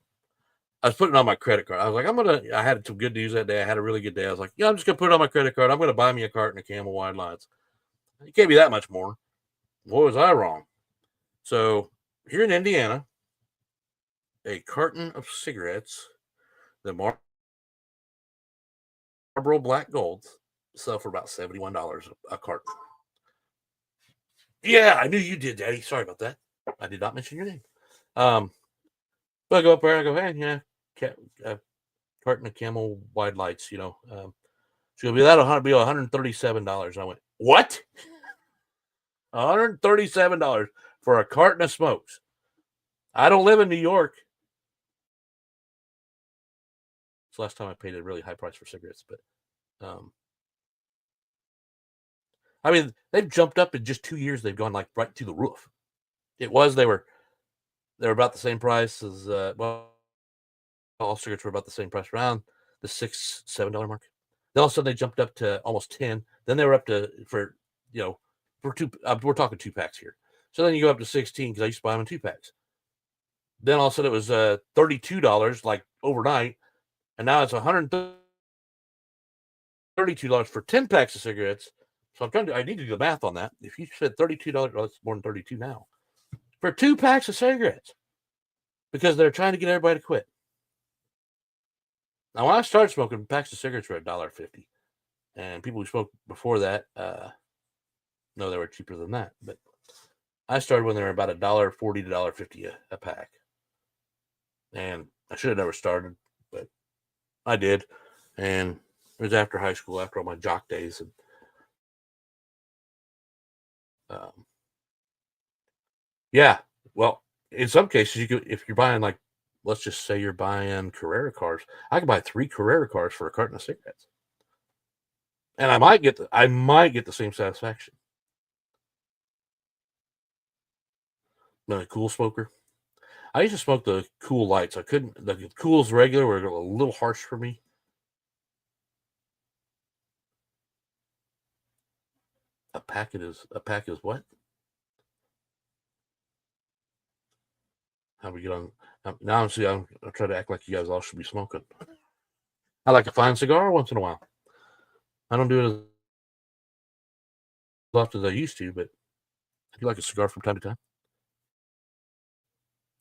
S1: I was putting it on my credit card. I was like, I had some good news that day. I had a really good day. I was like, yeah, I'm just gonna put it on my credit card. I'm gonna buy me a carton of Camel Wide Lights. It can't be that much more. What was I wrong? So here in Indiana, a carton of cigarettes, the Marlboro Black Golds, sell for about $71 a carton. Yeah, I knew you did, Daddy. Sorry about that. I did not mention your name. But I go up there, I go, hey, yeah, carton of Camel Wide Lights, so that'll be $137. I went, what? $137 for a carton of smokes. I don't live in New York. It's the last time I paid a really high price for cigarettes, but I mean, they've jumped up in just 2 years. They've gone like right through the roof. They were about the same price as all cigarettes were about the same price, around the $6-7 mark. Then all of a sudden they jumped up to almost 10. Then they were up to for two. We're talking 2-packs here. So then you go up to 16 because I used to buy them in 2-packs. Then all of a sudden it was $32 like overnight, and now it's $132 for 10 packs of cigarettes. So I need to do the math on that. If you said $32, well, it's more than 32 now for 2 packs of cigarettes because they're trying to get everybody to quit. Now, when I started smoking, packs of cigarettes were $1.50, and people who smoked before that, no, they were cheaper than that. But I started when they were about $1.40 to $1.50 a pack, and I should have never started, but I did, and it was after high school, after all my jock days, and yeah. Well, in some cases, you could, if you're buying, like, let's just say you're buying Carrera cars, I could buy 3 Carrera cars for a carton of cigarettes, and I might get the same satisfaction. Than a cool smoker. I used to smoke the cool lights. I couldn't. The cools regular were a little harsh for me. A pack is what? How we get on? Now I'm trying to act like you guys all should be smoking. I like a fine cigar once in a while. I don't do it as often as I used to, but I do like a cigar from time to time.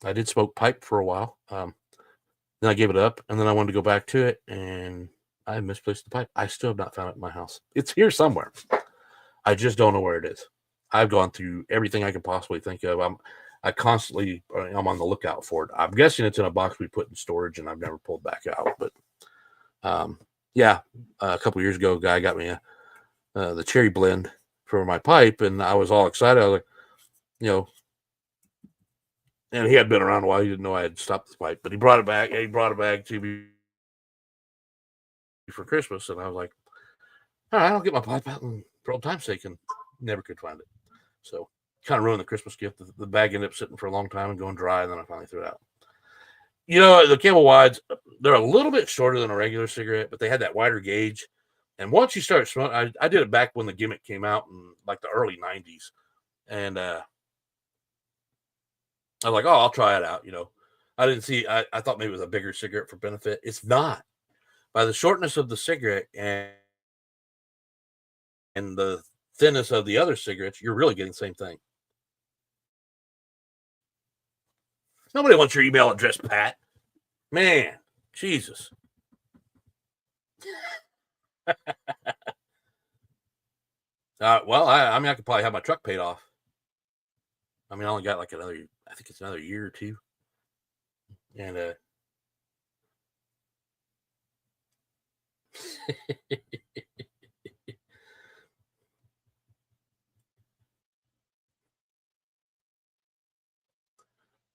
S1: I did smoke pipe for a while. Then I gave it up, and then I wanted to go back to it, and I misplaced the pipe. I still have not found it in my house. It's here somewhere. I just don't know where it is. I've gone through everything I can possibly think of. I'm on the lookout for it. I'm guessing it's in a box we put in storage, and I've never pulled back out. But yeah, a couple years ago, a guy got me the cherry blend for my pipe, and I was all excited. I was like, and he had been around a while. He didn't know I had stopped the pipe, but he brought it back. He brought it back to me for Christmas, and I was like, all right, I'll get my pipe out and for old time's sake, and never could find it. So kind of ruined the Christmas gift. The bag ended up sitting for a long time and going dry, and then I finally threw it out. The Camel Wides, they're a little bit shorter than a regular cigarette, but they had that wider gauge. And once you start smoking, I did it back when the gimmick came out in like the early 90s. And I was like, oh, I'll try it out. I didn't see, I thought maybe it was a bigger cigarette for benefit. It's not. By the shortness of the cigarette and the thinness of the other cigarettes, you're really getting the same thing. Nobody wants your email address, Pat. Man, Jesus. Well, I mean, I could probably have my truck paid off. I mean, I only got like I think it's another year or two. And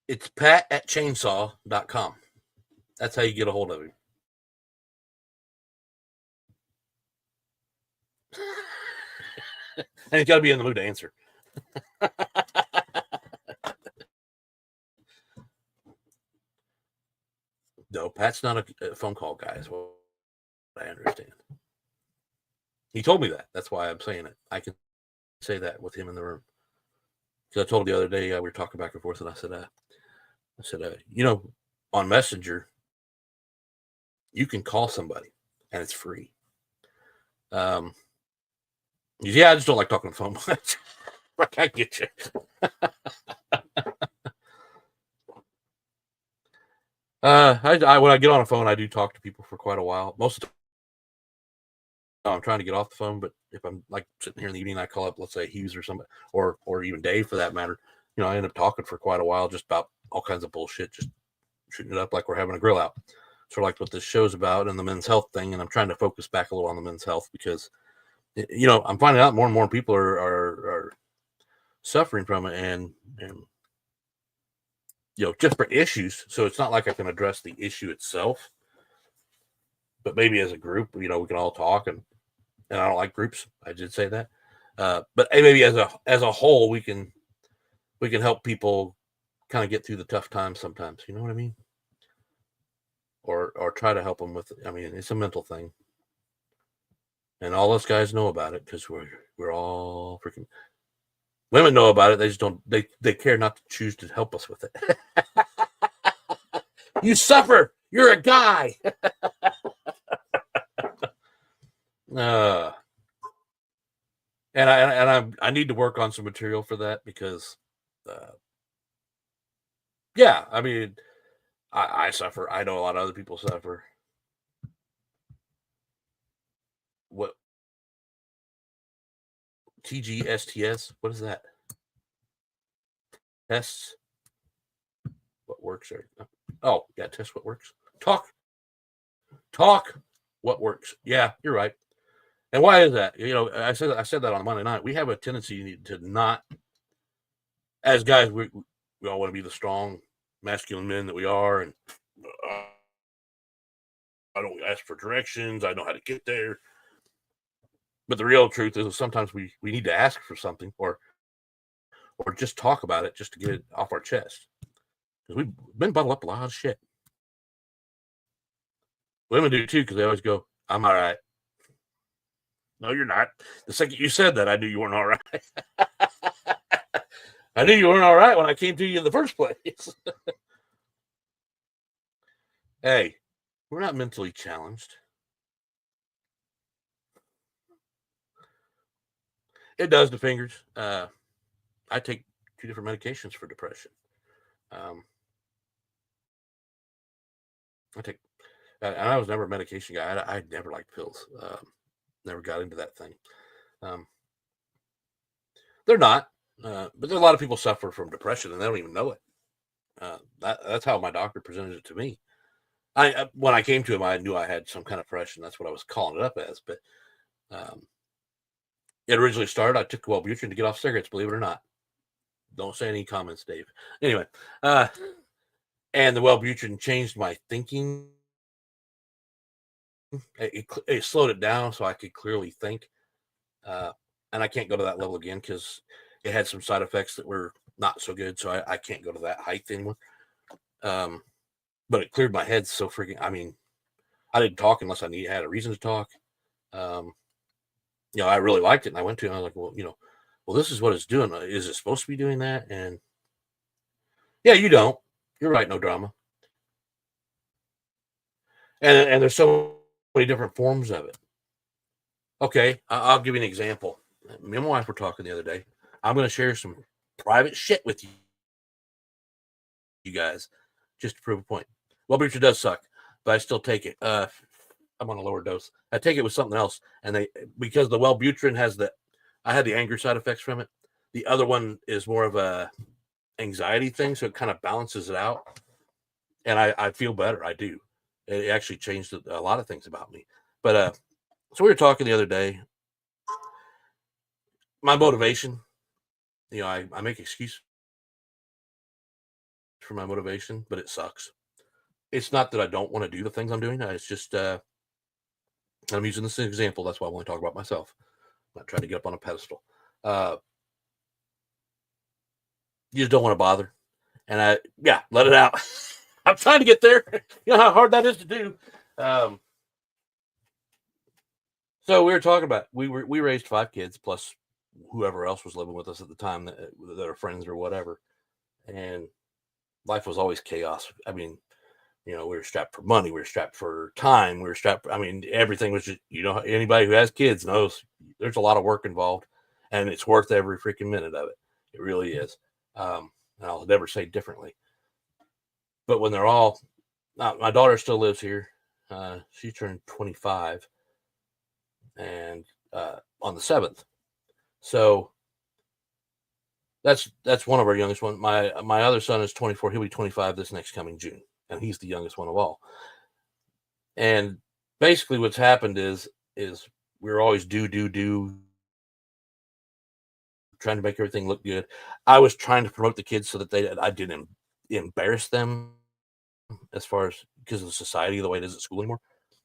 S1: it's pat@chainsaw.com. That's how you get a hold of him. And he's got to be in the mood to answer. No, Pat's not a phone call guy, is what I understand. He told me that. That's why I'm saying it. I can say that with him in the room. Because I told him the other day, we were talking back and forth, and I said, on Messenger, you can call somebody, and it's free. Yeah, I just don't like talking on the phone much. I get you. When I get on a phone, I do talk to people for quite a while. Most of the time, I'm trying to get off the phone, but if I'm like sitting here in the evening, I call up, let's say Hughes or somebody, or even Dave for that matter. I end up talking for quite a while, just about all kinds of bullshit, just shooting it up like we're having a grill out. Sort of like what this show's about and the men's health thing. And I'm trying to focus back a little on the men's health because, I'm finding out more and more people are suffering from it and different issues. So it's not like I can address the issue itself, but maybe as a group, we can all talk and I don't like groups. I did say that. But maybe as a whole, we can help people kind of get through the tough times sometimes. You know what I mean? Or try to help them with it. I mean, it's a mental thing. And all us guys know about it because we're all freaking women know about it. They just don't, they care not to choose to help us with it. You suffer. You're a guy. And I need to work on some material for that because, yeah, I mean, I suffer. I know a lot of other people suffer. What TGSTS? What is that? Tests what works or oh yeah, test what works. Talk what works. Yeah, you're right. And why is that? You know, I said that on Monday night. We have a tendency to not, as guys, we all want to be the strong, masculine men that we are, and I don't ask for directions. I know how to get there. But the real truth is sometimes we need to ask for something or just talk about it just to get it off our chest. Because we've been bottled up a lot of shit. Women do too, because they always go, I'm all right. No, you're not. The second you said that, I knew you weren't all right. I knew you weren't all right when I came to you in the first place. Hey, we're not mentally challenged. It does the fingers. I take 2 different medications for depression. I take, and I was never a medication guy. I never liked pills. Never got into that thing. They're not, but there are a lot of people suffer from depression and they don't even know it. That's how my doctor presented it to me. When I came to him, I knew I had some kind of depression. That's what I was calling it up as. But it originally started. I took Wellbutrin to get off cigarettes. Believe it or not. Don't say any comments, Dave. Anyway, and the Wellbutrin changed my thinking. It slowed it down so I could clearly think. And I can't go to that level again because it had some side effects that were not so good. So I can't go to that height anymore. But it cleared my head so freaking. I mean, I didn't talk unless I had a reason to talk. You know, I really liked it, and I went to it, and I was like, well, you know, this is what it's doing. Is it supposed to be doing that? And yeah, you don't. You're right. No drama. And there's so many different forms of it. Okay, I'll give you an example. Me and my wife were talking the other day. I'm going to share some private shit with you guys just to prove a point. Wellbutrin does suck, but I still take it. I'm on a lower dose. I take it with something else, and because the Wellbutrin has I had the anger side effects from it. The other one is more of a anxiety thing, so it kind of balances it out, and I feel better. I do. It actually changed a lot of things about me. But so we were talking the other day. My motivation, you know, I make excuses for my motivation, but it sucks. It's not that I don't want to do the things I'm doing. It's just I'm using this as an example. That's why I want to talk about myself. I'm not trying to get up on a pedestal. You just don't want to bother. And let it out. I'm trying to get there. You know how hard that is to do. So we were talking about we raised 5 kids plus whoever else was living with us at the time that are friends or whatever, and life was always chaos. I mean, you know, we were strapped for money, we were strapped for time, we were strapped. I mean, everything was just, you know, anybody who has kids knows there's a lot of work involved, and it's worth every freaking minute of it. It really is. And I'll never say differently. But when they're all, my daughter still lives here. She turned 25, and on the 7th. So that's one of our youngest one. My other son is 24. He'll be 25 this next coming June, and he's the youngest one of all. And basically, what's happened is we're always do trying to make everything look good. I was trying to promote the kids so that I didn't embarrass them as far as because of the society the way it is at school anymore.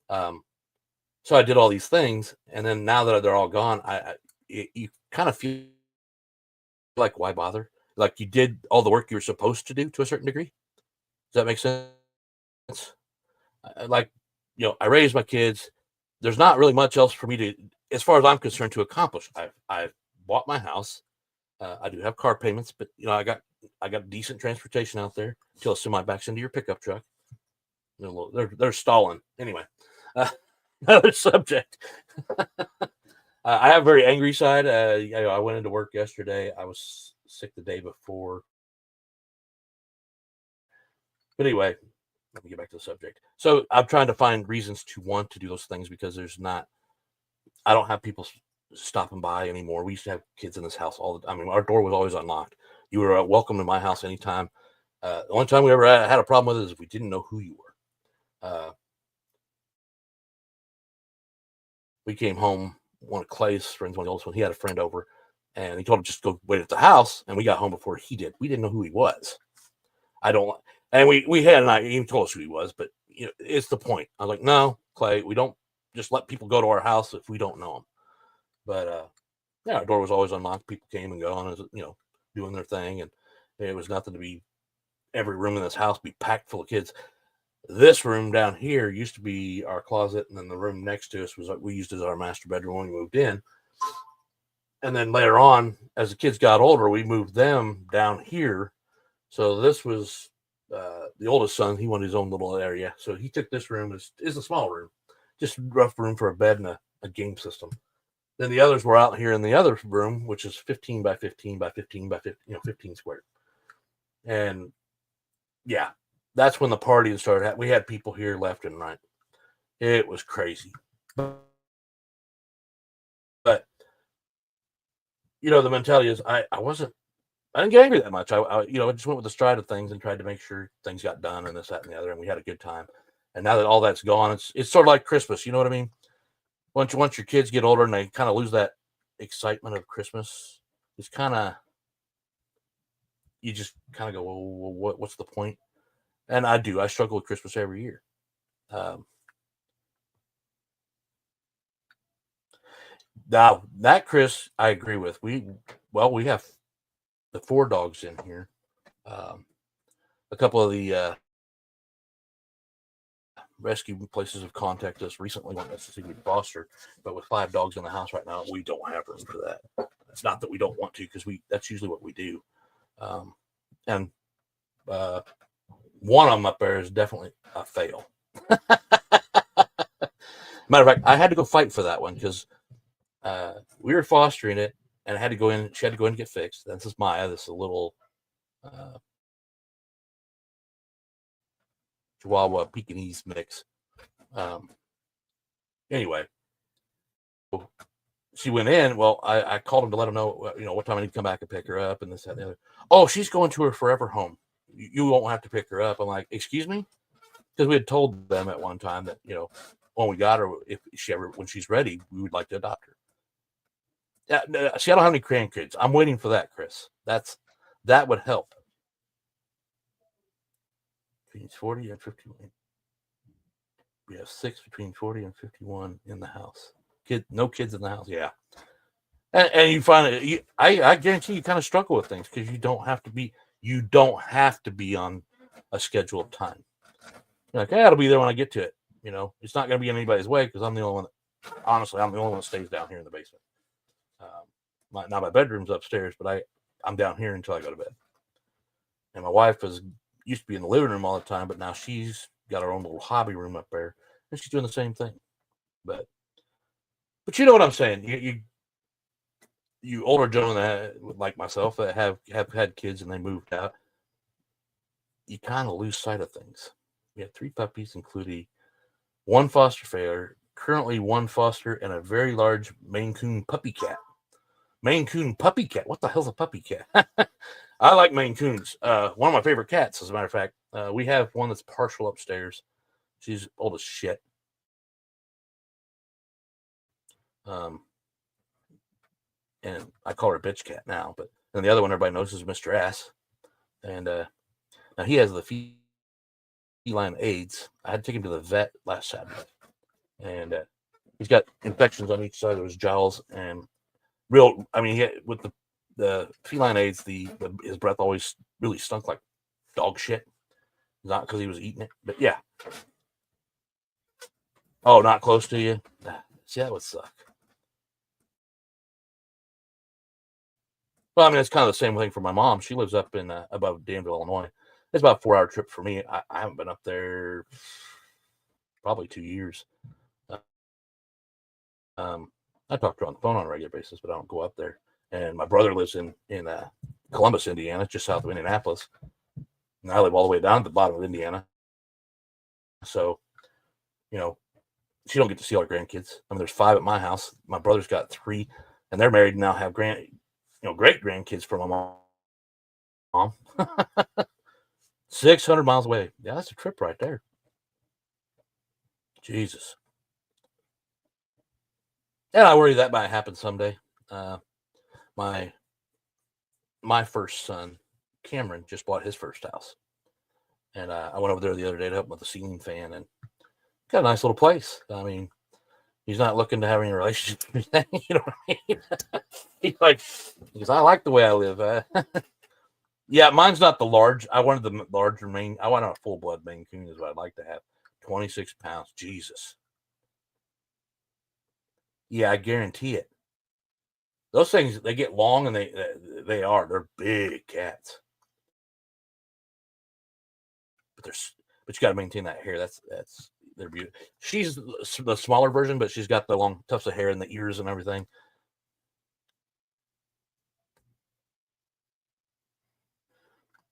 S1: So I did all these things, and then now that they're all gone, you kind of feel like, why bother? Like you did all the work you were supposed to do to a certain degree. Does that make sense? Like, you know, I raised my kids. There's not really much else for me to, as far as I'm concerned, to accomplish. I've bought my house. I do have car payments, but you know, I got decent transportation out there until a semi backs into your pickup truck. They're stalling anyway. Another subject. I have a very angry side. I went into work yesterday. I was sick the day before. But anyway, let me get back to the subject. So I'm trying to find reasons to want to do those things because I don't have people stopping by anymore. We used to have kids in this house all the time. I mean, our door was always unlocked. You were welcome to my house anytime. The only time we ever had a problem with it is if we didn't know who you were. We came home, one of Clay's friends, one of the oldest one, he had a friend over, and he told him just go wait at the house, and we got home before he did. We didn't know who he was. I don't, and we had, and I even told us who he was, but it's the point. I was like, no, Clay, we don't just let people go to our house if we don't know them. But yeah, our door was always unlocked. People came and gone, as doing their thing, and it was nothing to be. Every room in this house be packed full of kids. This room down here used to be our closet, and then the room next to us was we used as our master bedroom when we moved in. And then later on, as the kids got older, we moved them down here. So this was the oldest son. He wanted his own little area, so he took this room. Is a small room, just rough room for a bed and a game system. Then the others were out here in the other room, which is 15 by 15 by 15 by 15, 15 squared. And yeah, that's when the party started. We had people here left and right. It was crazy. But the mentality is I didn't get angry that much. I just went with the stride of things and tried to make sure things got done and this, that, and the other, and we had a good time. And now that all that's gone, it's sort of like Christmas. You know what I mean? Once your kids get older and they kind of lose that excitement of Christmas, it's you just kind of go, well, what's the point? And I struggle with Christmas every year. Now that, Chris, I agree with. We have the 4 dogs in here. A couple of the rescue places have contacted us recently, not necessarily foster, but with 5 dogs in the house right now, we don't have room for that. It's not that we don't want to, because that's usually what we do. And one of them up there is definitely a fail. Matter of fact, I had to go fight for that one because we were fostering it, and I had to go in. She had to go in and get fixed. This is Maya. This is a little Chihuahua Pekingese mix. Anyway, she went in. Well, I called him to let him know, what time I need to come back and pick her up, and this, that, and the other. Oh, she's going to her forever home. You won't have to pick her up. I'm like, excuse me? Because we had told them at one time that, when we got her, when she's ready, we would like to adopt her. See, I don't have any grandkids. I'm waiting for that, Chris. That would help. Between 40 and 51. We have 6 between 40 and 51 in the house. No kids in the house. Yeah. And you find it. I guarantee you kind of struggle with things because you don't have to be on a scheduled time. You're like, hey, I'll be there when I get to it. It's not going to be in anybody's way because I'm the only one I'm the only one that stays down here in the basement. My bedroom's upstairs, but I'm down here until I go to bed. And my wife used to be in the living room all the time, but now she's got her own little hobby room up there, and she's doing the same thing. But you know what I'm saying? You older gentlemen like myself that have had kids and they moved out, you kind of lose sight of things. We have 3 puppies, including 1 foster fair, currently 1 foster, and a very large Maine Coon puppy cat. Maine Coon puppy cat? What the hell's a puppy cat? I like Maine Coons. One of my favorite cats, as a matter of fact. We have one that's partial upstairs. She's old as shit. And I call her bitch cat now, but then the other one everybody knows is Mr. Ass. And now he has the feline AIDS. I had to take him to the vet last Saturday. And he's got infections on each side of his jowls and with the feline AIDS, his breath always really stunk like dog shit. Not because he was eating it, but yeah. Oh, not close to you? See, that would suck. Well, it's kind of the same thing for my mom. She lives up in above Danville, Illinois. It's about a 4-hour trip for me. I haven't been up there probably 2 years. I I talk to her on the phone on a regular basis, but I don't go up there. And my brother lives in Columbus, Indiana, just south of Indianapolis. And I live all the way down at the bottom of Indiana. So, she don't get to see our grandkids. I mean, there's 5 at my house. My brother's got 3, and they're married and now have great grandkids from my mom. 600 miles away. Yeah, that's a trip right there. Jesus. And I worry that might happen someday. My first son, Cameron, just bought his first house. And I went over there the other day to help him with the ceiling fan, and got a nice little place. I mean, he's not looking to have any relationship or anything, you know what I mean? Because I like the way I live. Yeah, mine's not the large. I wanted the larger Maine. I want a full-blood Maine Coon is what I'd like to have. 26 pounds. Jesus. Yeah, I guarantee it. Those things, they get long, and they're big cats. But you got to maintain that hair. They're beautiful. She's the smaller version, but she's got the long tufts of hair in the ears and everything.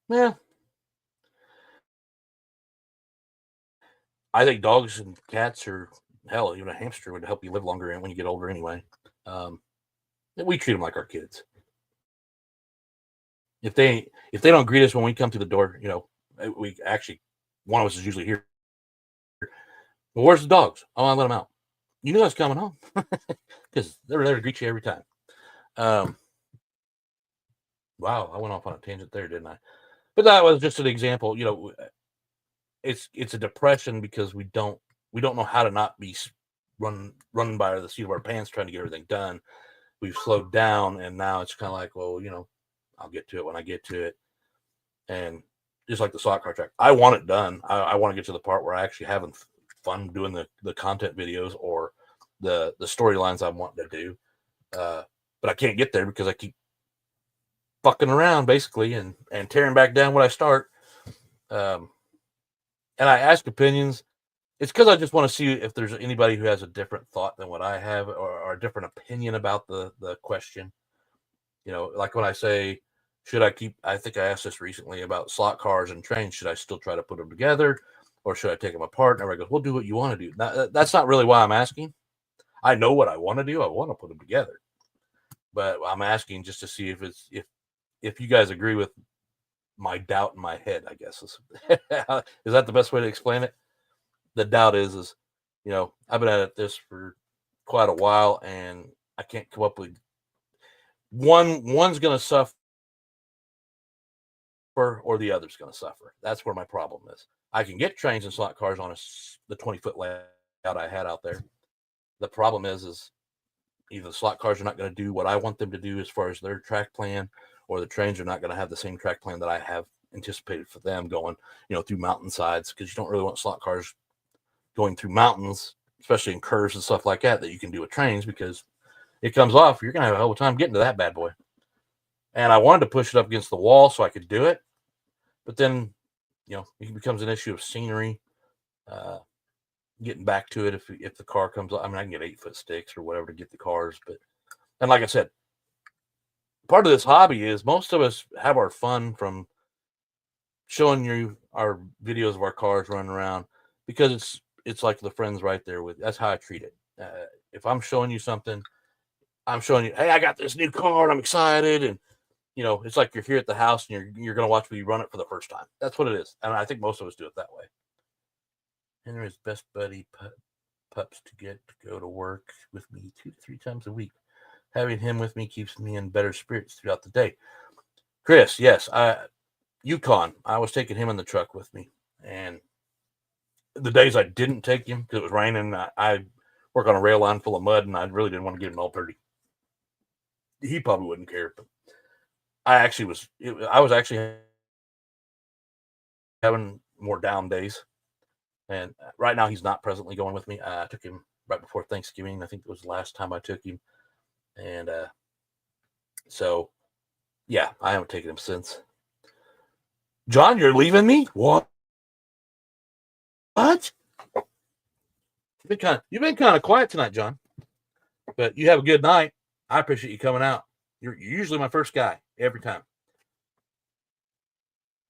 S1: Yeah. I think dogs and cats are, hell, even a hamster would help you live longer when you get older anyway. We treat them like our kids. If they don't greet us when we come through the door, we actually, one of us is usually here. Well, where's the dogs? Oh, I let them out. You knew I was coming home because they're there to greet you every time. Wow, I went off on a tangent there, didn't I? But that was just an example. It's a depression because we don't know how to not be run by the seat of our pants trying to get everything done. We've slowed down, and now it's kind of like, well, I'll get to it when I get to it. And just like the slot car track, I want it done. I want to get to the part where I actually having fun doing the content videos or the storylines I'm wanting to do. But I can't get there because I keep fucking around basically and tearing back down what I start. And I ask opinions. It's because I just want to see if there's anybody who has a different thought than what I have or a different opinion about the question. Like when I say, should I keep, I think I asked this recently about slot cars and trains. Should I still try to put them together or should I take them apart? And everybody goes, well, do what you want to do. Now, that's not really why I'm asking. I know what I want to do. I want to put them together. But I'm asking just to see if you guys agree with my doubt in my head, I guess. Is that the best way to explain it? The doubt is, I've been at this for quite a while and I can't come up with one's going to suffer or the other's going to suffer. That's where my problem is. I can get trains and slot cars on the 20-foot layout I had out there. The problem is either the slot cars are not going to do what I want them to do as far as their track plan, or the trains are not going to have the same track plan that I have anticipated for them going, through mountainsides, because you don't really want slot cars going through mountains, especially in curves and stuff like that you can do with trains, because it comes off, you're going to have a hell of a time getting to that bad boy. And I wanted to push it up against the wall so I could do it. But then, it becomes an issue of scenery, getting back to it if the car comes up. I mean, I can get 8-foot sticks or whatever to get the cars. And like I said, part of this hobby is most of us have our fun from showing you our videos of our cars running around, because it's like the friends right there with. That's how I treat it. If I'm showing you something, I'm showing you, hey, I got this new car and I'm excited. And, it's like you're here at the house and you're going to watch me run it for the first time. That's what it is. And I think most of us do it that way. Henry's best buddy pups to get to go to work with me 2 to 3 times a week. Having him with me keeps me in better spirits throughout the day. Chris, yes, Yukon, I was taking him in the truck with me. And the days I didn't take him because it was raining, I work on a rail line full of mud and I really didn't want to get him all dirty. He probably wouldn't care, but I was actually having more down days. And right now he's not presently going with me. I took him right before Thanksgiving. I think it was the last time I took him. And so, yeah, I haven't taken him since. John, you're leaving me? What? You've been kind of quiet tonight, John. But you have a good night. I appreciate you coming out. You're usually my first guy every time.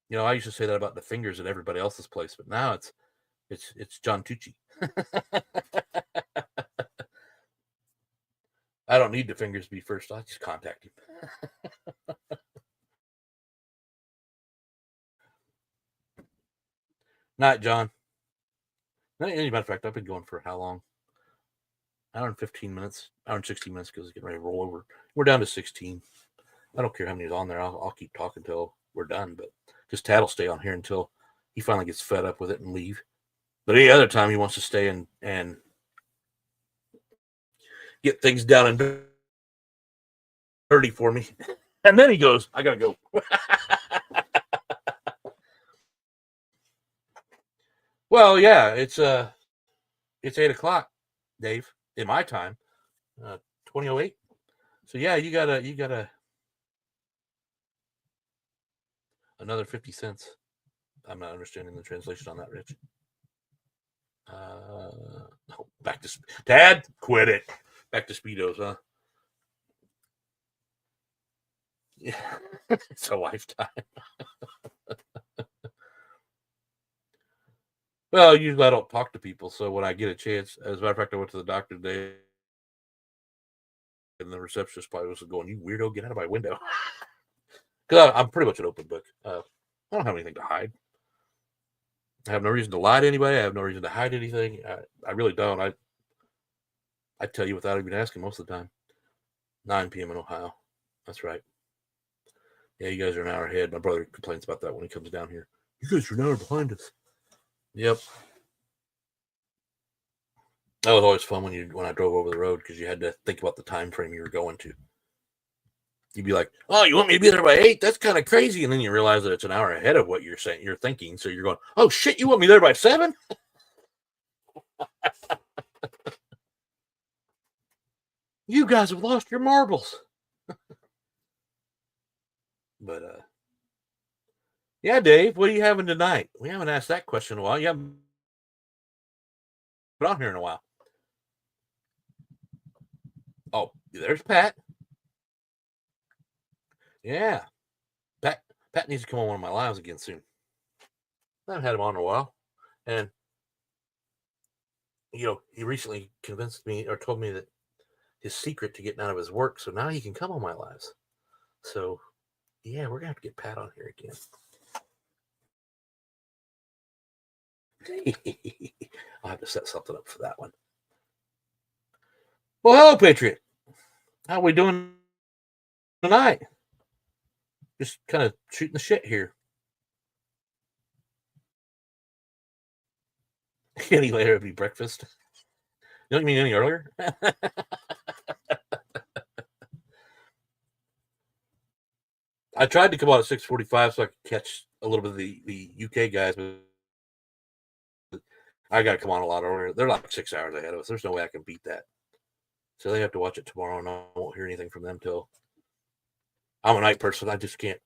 S1: You know, I used to say that about the fingers at everybody else's place, but now it's John Tucci. I don't need the fingers to be first. I just contact him. Night, John. As a matter of fact, I've been going for how long? Hour and 15 minutes, hour and 16 minutes because it's getting ready to roll over. We're down to 16. I don't care how many's on there. I'll keep talking until we're done, but just Tad will stay on here until he finally gets fed up with it and leave. But any other time he wants to stay and get things down and dirty for me. And then he goes, I gotta go. Well, yeah, it's 8:00, Dave, in my time. 20:08. So yeah, you gotta another 50 cents. I'm not understanding the translation on that, Rich. Back to Dad, quit it. Back to Speedos, huh? Yeah, it's a lifetime. Well, usually I don't talk to people, so when I get a chance, as a matter of fact, I went to the doctor today, and the receptionist probably was going, "You weirdo, get out of my window," because I'm pretty much an open book. I don't have anything to hide. I have no reason to lie to anybody. I have no reason to hide anything. I really don't. I tell you without even asking most of the time. 9 p.m. in Ohio. That's right. Yeah, you guys are an hour ahead. My brother complains about that when he comes down here. You guys are an hour behind us. Yep. That was always fun when I drove over the road because you had to think about the time frame you were going to. You'd be like, "Oh, you want me to be there by 8? That's kind of crazy." And then you realize that it's an hour ahead of what you're saying. You're thinking, so you're going, "Oh shit, you want me there by 7?" You guys have lost your marbles. But yeah, Dave, what are you having tonight? We haven't asked that question in a while. You haven't been on here in a while. Oh, there's Pat. Yeah, Pat needs to come on one of my lives again soon. I haven't had him on in a while, and he recently convinced me or told me that his secret to getting out of his work, so now he can come on my lives. So yeah, we're gonna have to get Pat on here again. I'll have to set something up for that one. Well, hello, Patriot. How are we doing tonight? Just kind of shooting the shit here. Any later would be breakfast. You don't mean any earlier? I tried to come out at 6:45 so I could catch a little bit of the UK guys, but I got to come on a lot earlier. They're like 6 hours ahead of us. There's no way I can beat that. So they have to watch it tomorrow, and I won't hear anything from them till. I'm a night person. I just can't.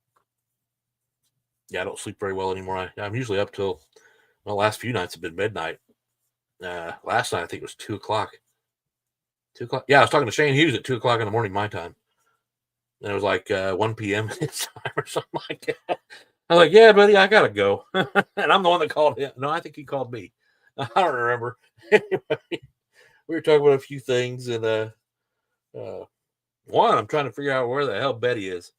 S1: Yeah, I don't sleep very well anymore. I'm usually up till the last few nights have been midnight. Last night I think it was 2:00. 2:00. Yeah, I was talking to Shane Hughes at 2:00 in the morning my time, and it was like 1 p.m. his time or something like that. I was like, "Yeah, buddy, I gotta go," and I'm the one that called him. No, I think he called me. I don't remember. Anyway, we were talking about a few things, and one, I'm trying to figure out where the hell Betty is.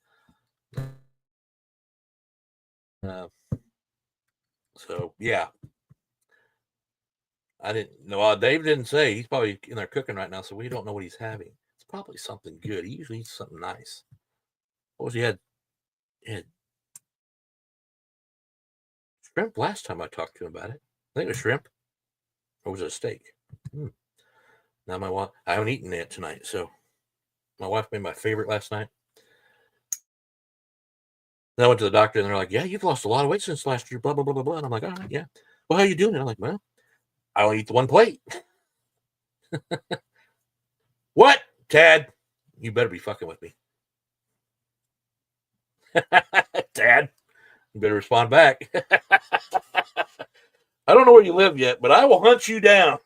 S1: So yeah, I didn't know. Dave didn't say. He's probably in there cooking right now, so we don't know what he's having. It's probably something good. He usually eats something nice. What was he had? He had shrimp last time I talked to him about it. I think it was shrimp, or was it a steak? Now my wife, I haven't eaten it tonight, so my wife made my favorite last night. Then I went to the doctor, and they're like, "Yeah, you've lost a lot of weight since last year." Blah blah blah blah blah. And I'm like, "All right, yeah. Well, how you doing?" And I'm like, "Well, I only eat the one plate." What, Tad? You better be fucking with me. Tad, you better respond back. I don't know where you live yet, but I will hunt you down.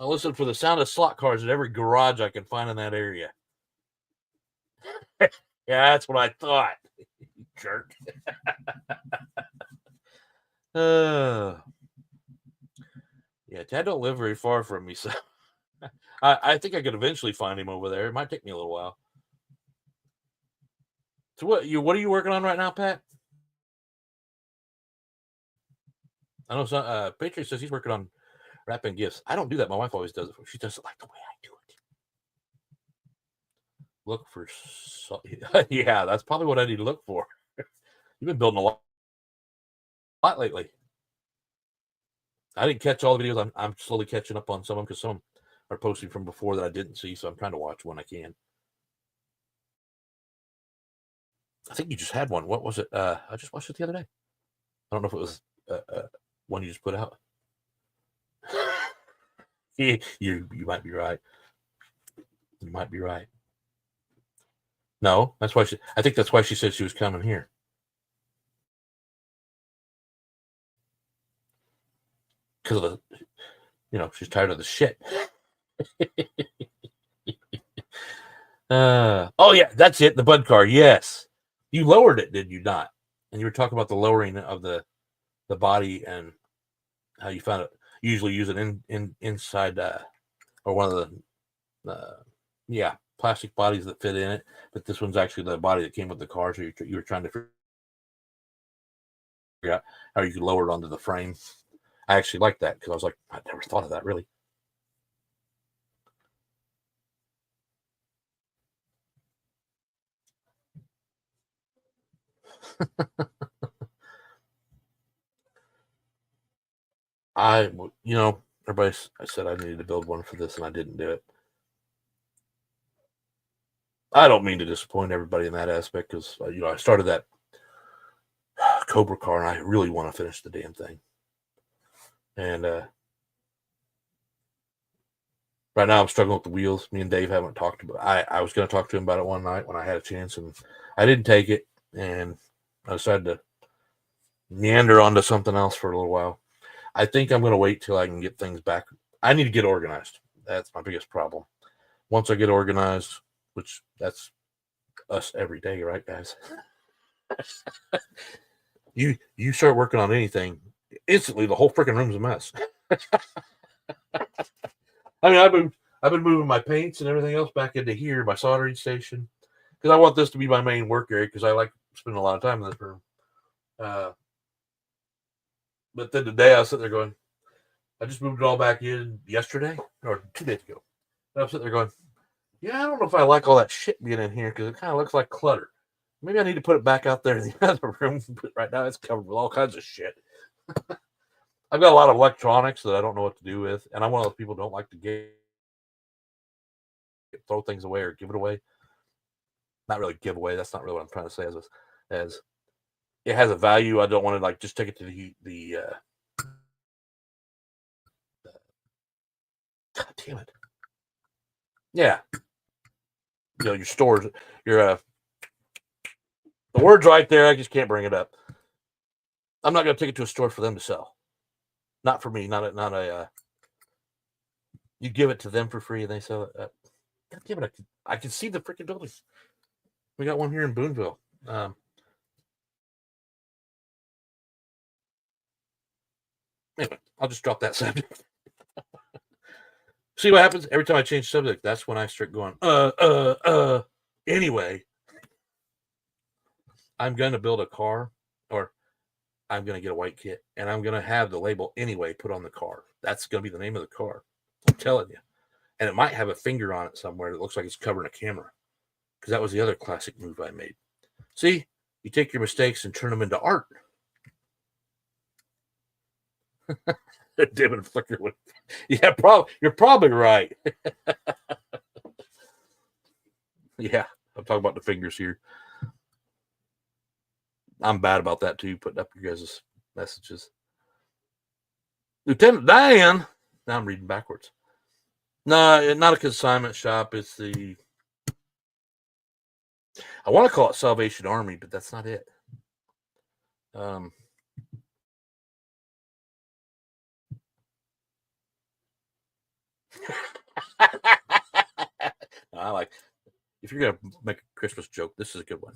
S1: I listen for the sound of slot cars at every garage I can find in that area. Yeah, that's what I thought. You jerk. Yeah, Dad don't live very far from me, so I think I could eventually find him over there. It might take me a little while. So what are you working on right now, Pat? I know Patriot says he's working on wrapping gifts. I don't do that. My wife always does it. She does it like the way I do it. Look for yeah, that's probably what I need to look for. You've been building a lot lately. I didn't catch all the videos. I'm slowly catching up on some of them because some are posting from before that I didn't see, so I'm trying to watch when I can. I think you just had one. What was it? I just watched it the other day. I don't know if it was one you just put out. You might be right. You might be right. No, that's why I think that's why she said she was coming here. Because of the, she's tired of the shit. Oh yeah, that's it. The Bud car. Yes, you lowered it, did you not? And you were talking about the lowering of the body and how you found it. You usually use it inside or one of the plastic bodies that fit in it, but this one's actually the body that came with the car. So you were trying to figure out how you could lower it onto the frame. I actually like that because I was like, I never thought of that really. Everybody, I said I needed to build one for this and I didn't do it. I don't mean to disappoint everybody in that aspect because, I started that Cobra car and I really want to finish the damn thing. And right now I'm struggling with the wheels. Me and Dave haven't talked about it. I was going to talk to him about it one night when I had a chance and I didn't take it. And I decided to meander onto something else for a little while. I think I'm going to wait till I can get things back. I need to get organized. That's my biggest problem. Once I get organized, which that's us every day, right, guys? You start working on anything, instantly the whole freaking room's a mess. I mean, I've been moving my paints and everything else back into here, my soldering station, because I want this to be my main work area because I like spending a lot of time in this room. But then today I was sitting there going, I just moved it all back in yesterday or 2 days ago. And I'm sitting there going, yeah, I don't know if I like all that shit being in here because it kind of looks like clutter. Maybe I need to put it back out there in the other room. But right now it's covered with all kinds of shit. I've got a lot of electronics that I don't know what to do with, and I'm one of those people who don't like to throw things away or give it away. Not really give away. That's not really what I'm trying to say. As it has a value, I don't want to like just take it to the God damn it. Yeah. Your stores, your the word's right there. I just can't bring it up. I'm not going to take it to a store for them to sell. Not for me. Not a. You give it to them for free and they sell it. God damn it! I can see the freaking building. We got one here in Boonville. Anyway, I'll just drop that subject. See what happens every time I change subject. That's when I start going. Anyway, I'm going to build a car, or I'm going to get a white kit, and I'm going to have the label anyway put on the car. That's going to be the name of the car. I'm telling you. And it might have a finger on it somewhere that looks like it's covering a camera. Because that was the other classic move I made. See, you take your mistakes and turn them into art. Dim and flicker. Yeah, you're probably right. Yeah, I'm talking about the fingers here. I'm bad about that too, putting up your guys' messages. Lieutenant Diane. Now I'm reading backwards. No, not a consignment shop. It's the. I want to call it Salvation Army, but that's not it. I like, if you're gonna make a Christmas joke, this is a good one.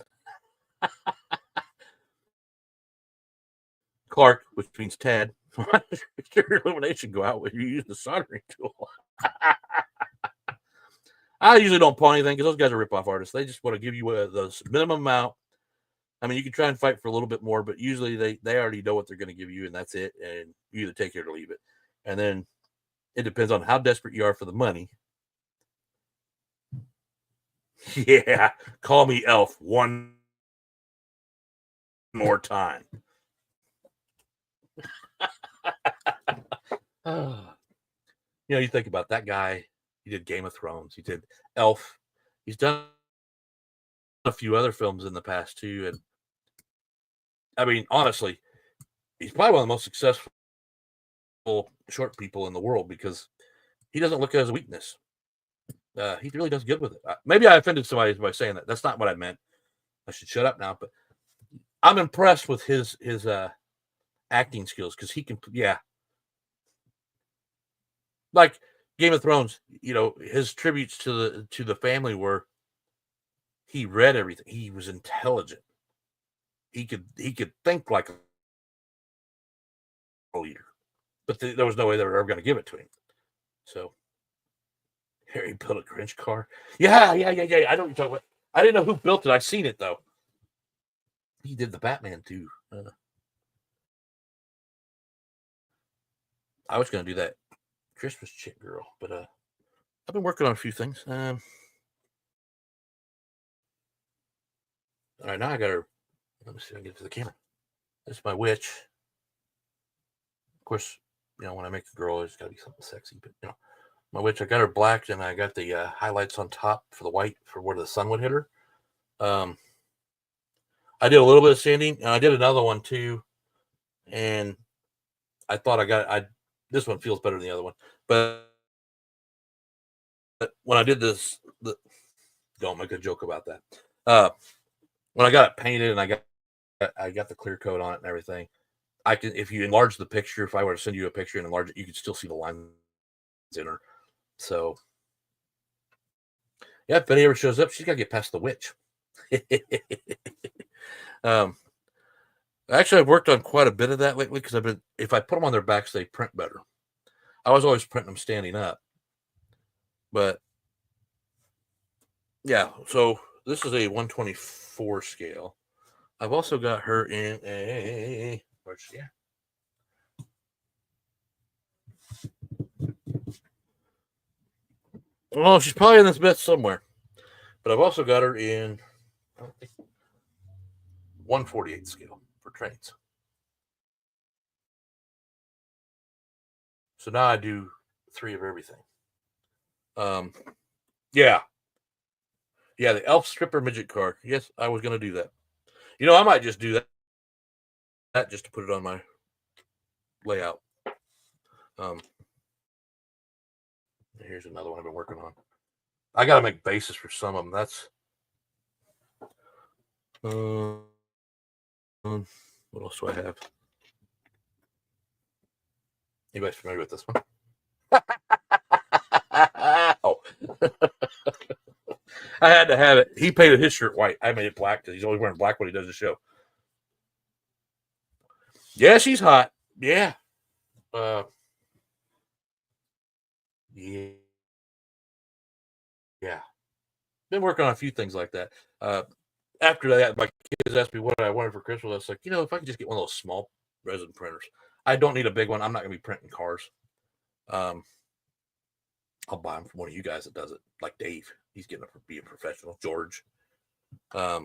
S1: Clark, which means Ted. Your illumination go out when you use the soldering tool. I usually don't pawn anything because those guys are rip-off artists. They just want to give you the minimum amount. I mean, you can try and fight for a little bit more, but usually they already know what they're going to give you, and that's it. And you either take it or leave it. And then it depends on how desperate you are for the money. Yeah, call me Elf one more time. You think about that guy. He did Game of Thrones. He did Elf. He's done a few other films in the past too. And I mean, honestly, he's probably one of the most successful short people in the world because he doesn't look at it as a weakness. He really does good with it. Maybe I offended somebody by saying that. That's not what I meant. I should shut up now. But I'm impressed with his acting skills because he can. Yeah, like Game of Thrones. His tributes to the family were he read everything. He was intelligent. He could think like a leader, but there was no way they were ever going to give it to him. So Harry built a Grinch car. Yeah. I know what you're talking about. I didn't know who built it. I seen it though. He did the Batman too. I was going to do that Christmas chick girl, but I've been working on a few things. All right, now I got her. Let me see if I can get it to the camera. This is my witch. Of course, when I make the girl, it's got to be something sexy. But my witch, I got her black, and I got the highlights on top for the white for where the sun would hit her. I did a little bit of sanding, and I did another one too. And I thought this one feels better than the other one. But when I did this, don't make a joke about that. When I got it painted and I got the clear coat on it and everything, I can, if you enlarge the picture, if I were to send you a picture and enlarge it, you could still see the lines in her. So, yeah, if Betty ever shows up, she's got to get past the witch. Actually, I've worked on quite a bit of that lately because if I put them on their backs, they print better. I was always printing them standing up, but yeah. So this is a 124 scale. I've also got her in a where's she at? Well, she's probably in this bed somewhere. But I've also got her in 148 scale for trains. So now I do 3 of everything. Yeah, the Elf Stripper Midget card. Yes, I was going to do that. I might just do that just to put it on my layout. Here's another one I've been working on. I got to make bases for some of them. That's what else do I have? Anybody familiar with this one? Oh. I had to have it. He painted his shirt white. I made it black because he's always wearing black when he does the show. Yeah, she's hot. Yeah. Yeah. Been working on a few things like that. After that, my kids asked me what I wanted for Christmas. I was like, if I could just get one of those small resin printers. I don't need a big one. I'm not going to be printing cars. I'll buy them from one of you guys that does it, like Dave. He's getting it for being professional. George. But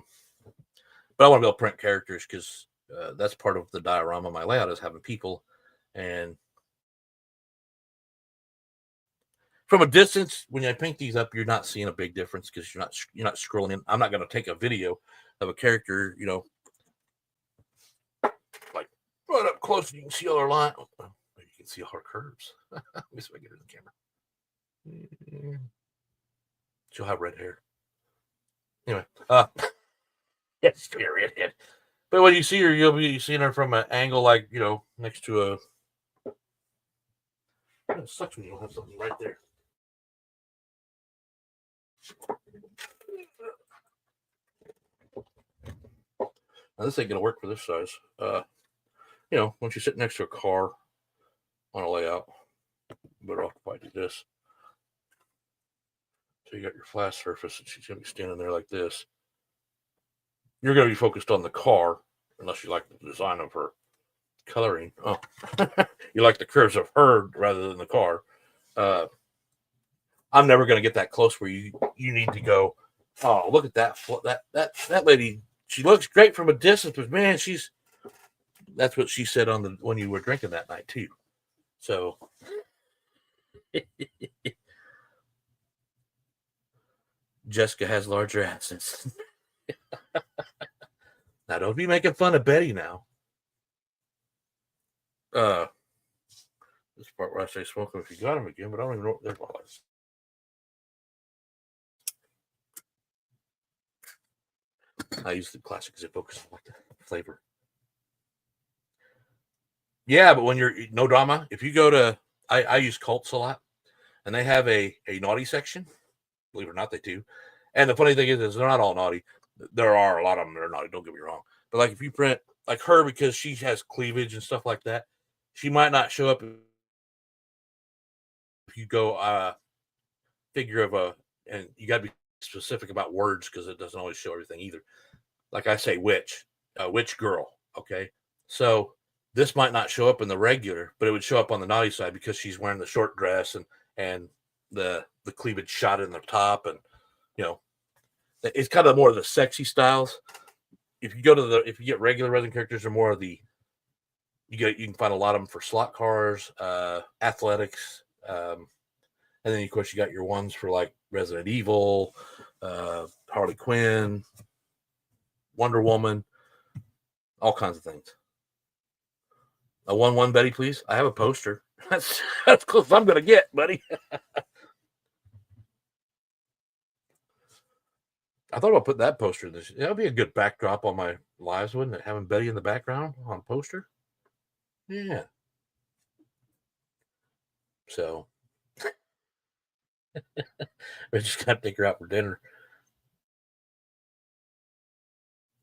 S1: I want to be able to print characters because that's part of the diorama. My layout is having people, and from a distance, when I paint these up, you're not seeing a big difference because you're not scrolling in. I'm not going to take a video of a character, like right up close. You can see all her line. You can see all her curves. Let me see if I get her in the camera. She'll have red hair. Anyway, yes, be a redhead. But when you see her, you'll be seeing her from an angle like next to a. It sucks when you don't have something right there. Now, this ain't gonna work for this size. Once you sit next to a car on a layout, better off if I do this. So you got your flat surface, and she's gonna be standing there like this. You're gonna be focused on the car, unless you like the design of her coloring. Oh, you like the curves of her rather than the car. I'm never gonna get that close where you need to go. Oh, look at that lady. She looks great from a distance, but man, that's what she said when you were drinking that night too. So Jessica has larger assets. Now don't be making fun of Betty now. This part where I say smoke them if you got them again, but I don't even know what they're called. I use the classic Zippo because I like the flavor. Yeah, but when you're no drama, if you go to, I use Cults a lot, and they have a naughty section. Believe it or not, they do. And the funny thing is they're not all naughty. There are a lot of them that are naughty. Don't get me wrong. But like if you print like her, because she has cleavage and stuff like that, she might not show up if you go figure of and you got to be specific about words because it doesn't always show everything either. Like I say, witch girl. Okay, so this might not show up in the regular, but it would show up on the naughty side because she's wearing the short dress and the cleavage shot in the top, and it's kind of more of the sexy styles. If you get regular resin characters, are more of the you can find a lot of them for slot cars, athletics, and then of course you got your ones for like Resident Evil, Harley Quinn, Wonder Woman, all kinds of things. A 1-1 Betty, please. I have a poster. That's close as I'm gonna get, buddy. I thought about putting that poster in this. That would be a good backdrop on my lives, wouldn't it? Having Betty in the background on a poster. Yeah. So we just got to take her out for dinner.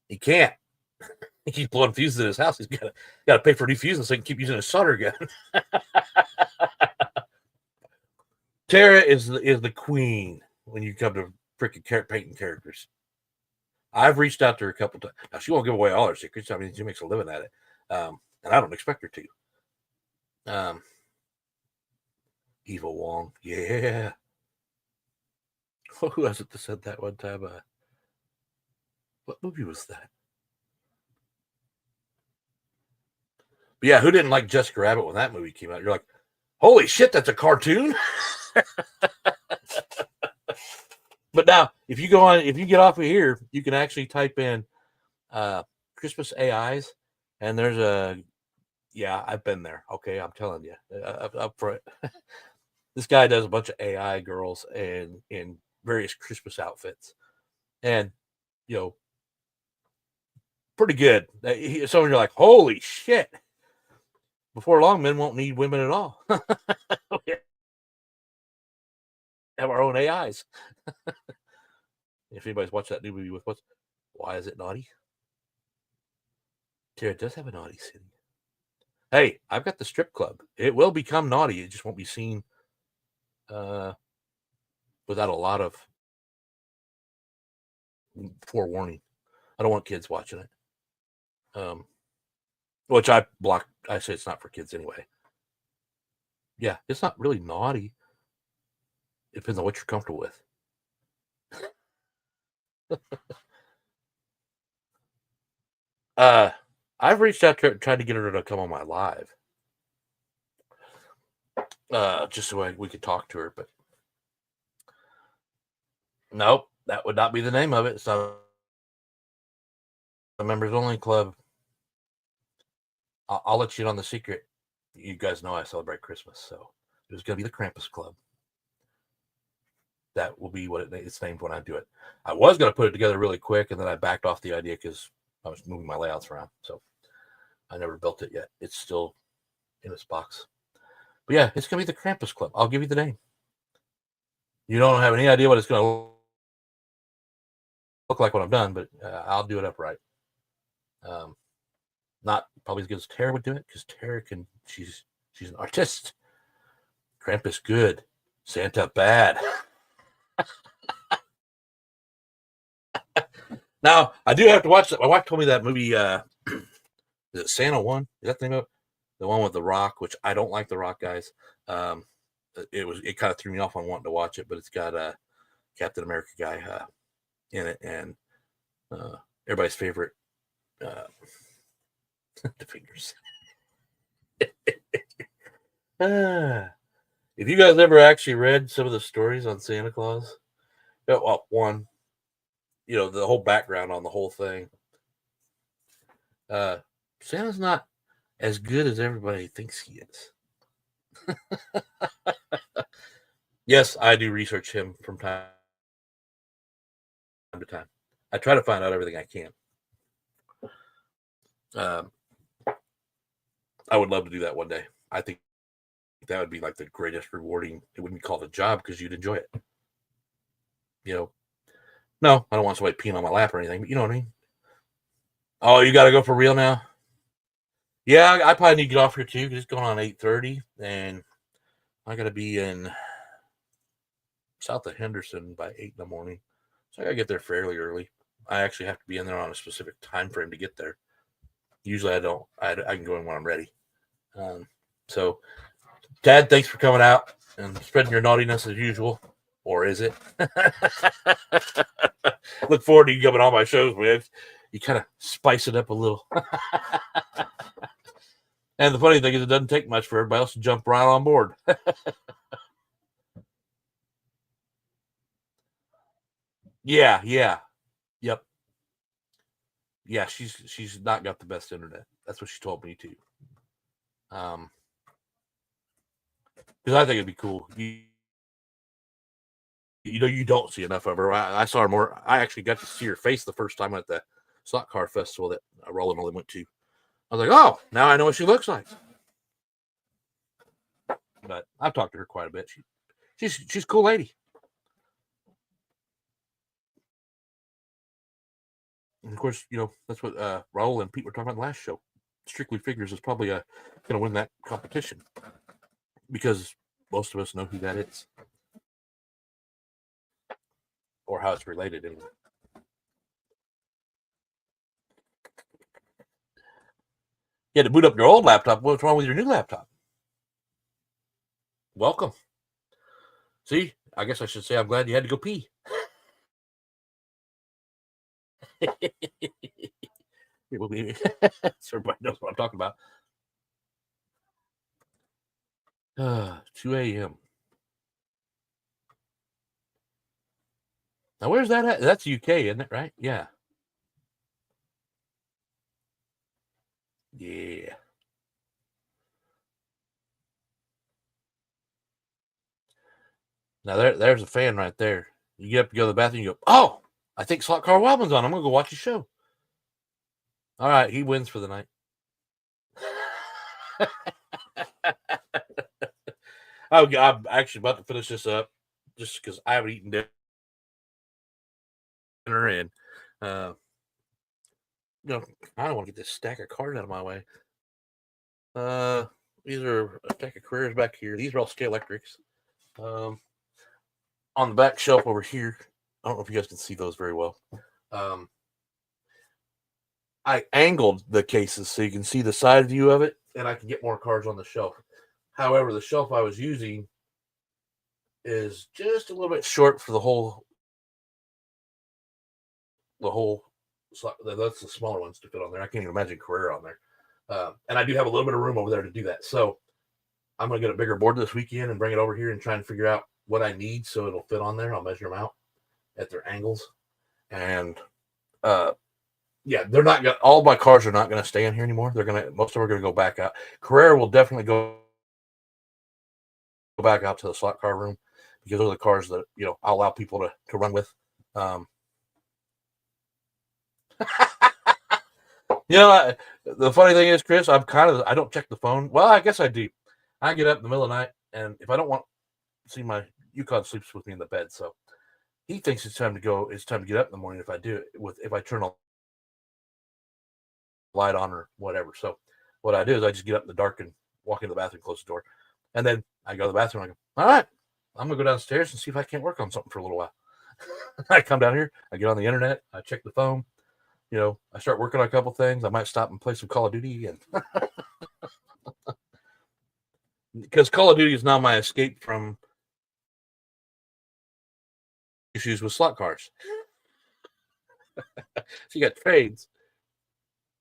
S1: He can't. He keeps blowing fuses in his house. He's got to pay for new fuses so he can keep using his solder gun. Tara is the queen when you come to freaking painting characters. I've reached out to her a couple times. Now she won't give away all her secrets. I mean, she makes a living at it, and I don't expect her to. Evil Wong, yeah. Who was it that said that one time? What movie was that? But yeah, who didn't like Jessica Rabbit when that movie came out? You're like, holy shit, that's a cartoon. But now, if you get off of here, you can actually type in Christmas AIs, and there's I've been there. Okay, I'm telling you, up front. This guy does a bunch of AI girls in various Christmas outfits, and pretty good. So you're like, holy shit! Before long, men won't need women at all. Have our own AIs. If anybody's watched that new movie with Why Is It Naughty? Tara does have a naughty city. Hey, I've got the strip club. It will become naughty. It just won't be seen without a lot of forewarning. I don't want kids watching it. Which I block. I say it's not for kids anyway. Yeah, it's not really naughty. It depends on what you're comfortable with. I've reached out to her, tried to get her to come on my live, just so we could talk to her. But nope, that would not be the name of it. It's not a members only club. I'll let you in on the secret. You guys know I celebrate Christmas, so it was going to be the Krampus Club. That will be what it's named when I do it. I was going to put it together really quick, and then I backed off the idea because I was moving my layouts around. So I never built it yet. It's still in its box. But yeah, it's going to be the Krampus Club. I'll give you the name. You don't have any idea what it's going to look like when I'm done, but I'll do it upright. Not probably as good as Tara would do it, because Tara can. She's an artist. Krampus good, Santa bad. Now I do have to watch that. My wife told me that movie. Is it Santa One? Is that the name of it? The one with The Rock, which I don't like The Rock, guys. It kind of threw me off on wanting to watch it, but it's got a Captain America guy in it, and everybody's favorite, the fingers. If you guys ever actually read some of the stories on Santa Claus, well, one, the whole background on the whole thing. Santa's not as good as everybody thinks he is. Yes, I do research him from time to time. I try to find out everything I can. I would love to do that one day. I think that would be like the greatest rewarding. It wouldn't be called a job because you'd enjoy it. No, I don't want somebody peeing on my lap or anything, but you know what I mean? Oh, you got to go for real now? Yeah, I probably need to get off here too because it's going on 8:30, and I got to be in south of Henderson by 8 in the morning. So I got to get there fairly early. I actually have to be in there on a specific time frame to get there. Usually I don't. I can go in when I'm ready. So, Dad, thanks for coming out and spreading your naughtiness as usual. Or is it? Look forward to you coming on my shows, man. You kind of spice it up a little. And the funny thing is, it doesn't take much for everybody else to jump right on board. Yeah. Yep. Yeah, she's not got the best internet. That's what she told me too. Because I think it'd be cool. You don't see enough of her. I saw her more. I actually got to see her face the first time at the Slot Car Festival that Roland only went to. I was like, oh, now I know what she looks like. But I've talked to her quite a bit. She's a cool lady. And of course, that's what Raul and Pete were talking about in the last show. Strictly Figures is probably going to win that competition because most of us know who that is or how it's related anyway. You had to boot up your old laptop. What's wrong with your new laptop? Welcome. See, I guess I should say I'm glad you had to go pee. It will be so everybody knows what I'm talking about. 2 a.m. Now, where's that at? That's UK, isn't it? Right? Yeah. Yeah. Now there's a fan right there. You get up to go to the bathroom. You go, oh, I think Slot Car Wildman's on. I'm gonna go watch his show. All right, he wins for the night. I'm actually about to finish this up just because I haven't eaten dinner and I don't want to get this stack of cards out of my way. These are a stack of careers back here. These are all Scale Electrics. On the back shelf over here, I don't know if you guys can see those very well. I angled the cases so you can see the side view of it, and I can get more cards on the shelf. However, the shelf I was using is just a little bit short for the whole. That's the smaller ones to fit on there. I can't even imagine Carrera on there. And I do have a little bit of room over there to do that. So I'm going to get a bigger board this weekend and bring it over here and try and figure out what I need so it'll fit on there. I'll measure them out at their angles. And they're not going. All my cars are not going to stay in here anymore. Most of them are going to go back out. Carrera will definitely go back out to the slot car room because those are the cars that I'll allow people to run with. The funny thing is, Chris, I don't check the phone. Well, I guess I do. I get up in the middle of the night, and if I don't want to see my Yukon sleeps with me in the bed, so he thinks it's time to go. It's time to get up in the morning if I do it if I turn a light on or whatever. So what I do is I just get up in the dark and walk into the bathroom, close the door, and then I go to the bathroom. And I go, all right, I'm gonna go downstairs and see if I can't work on something for a little while. I come down here, I get on the internet, I check the phone. I start working on a couple things. I might stop and play some Call of Duty, and because Call of Duty is now my escape from issues with slot cars. So you got trains.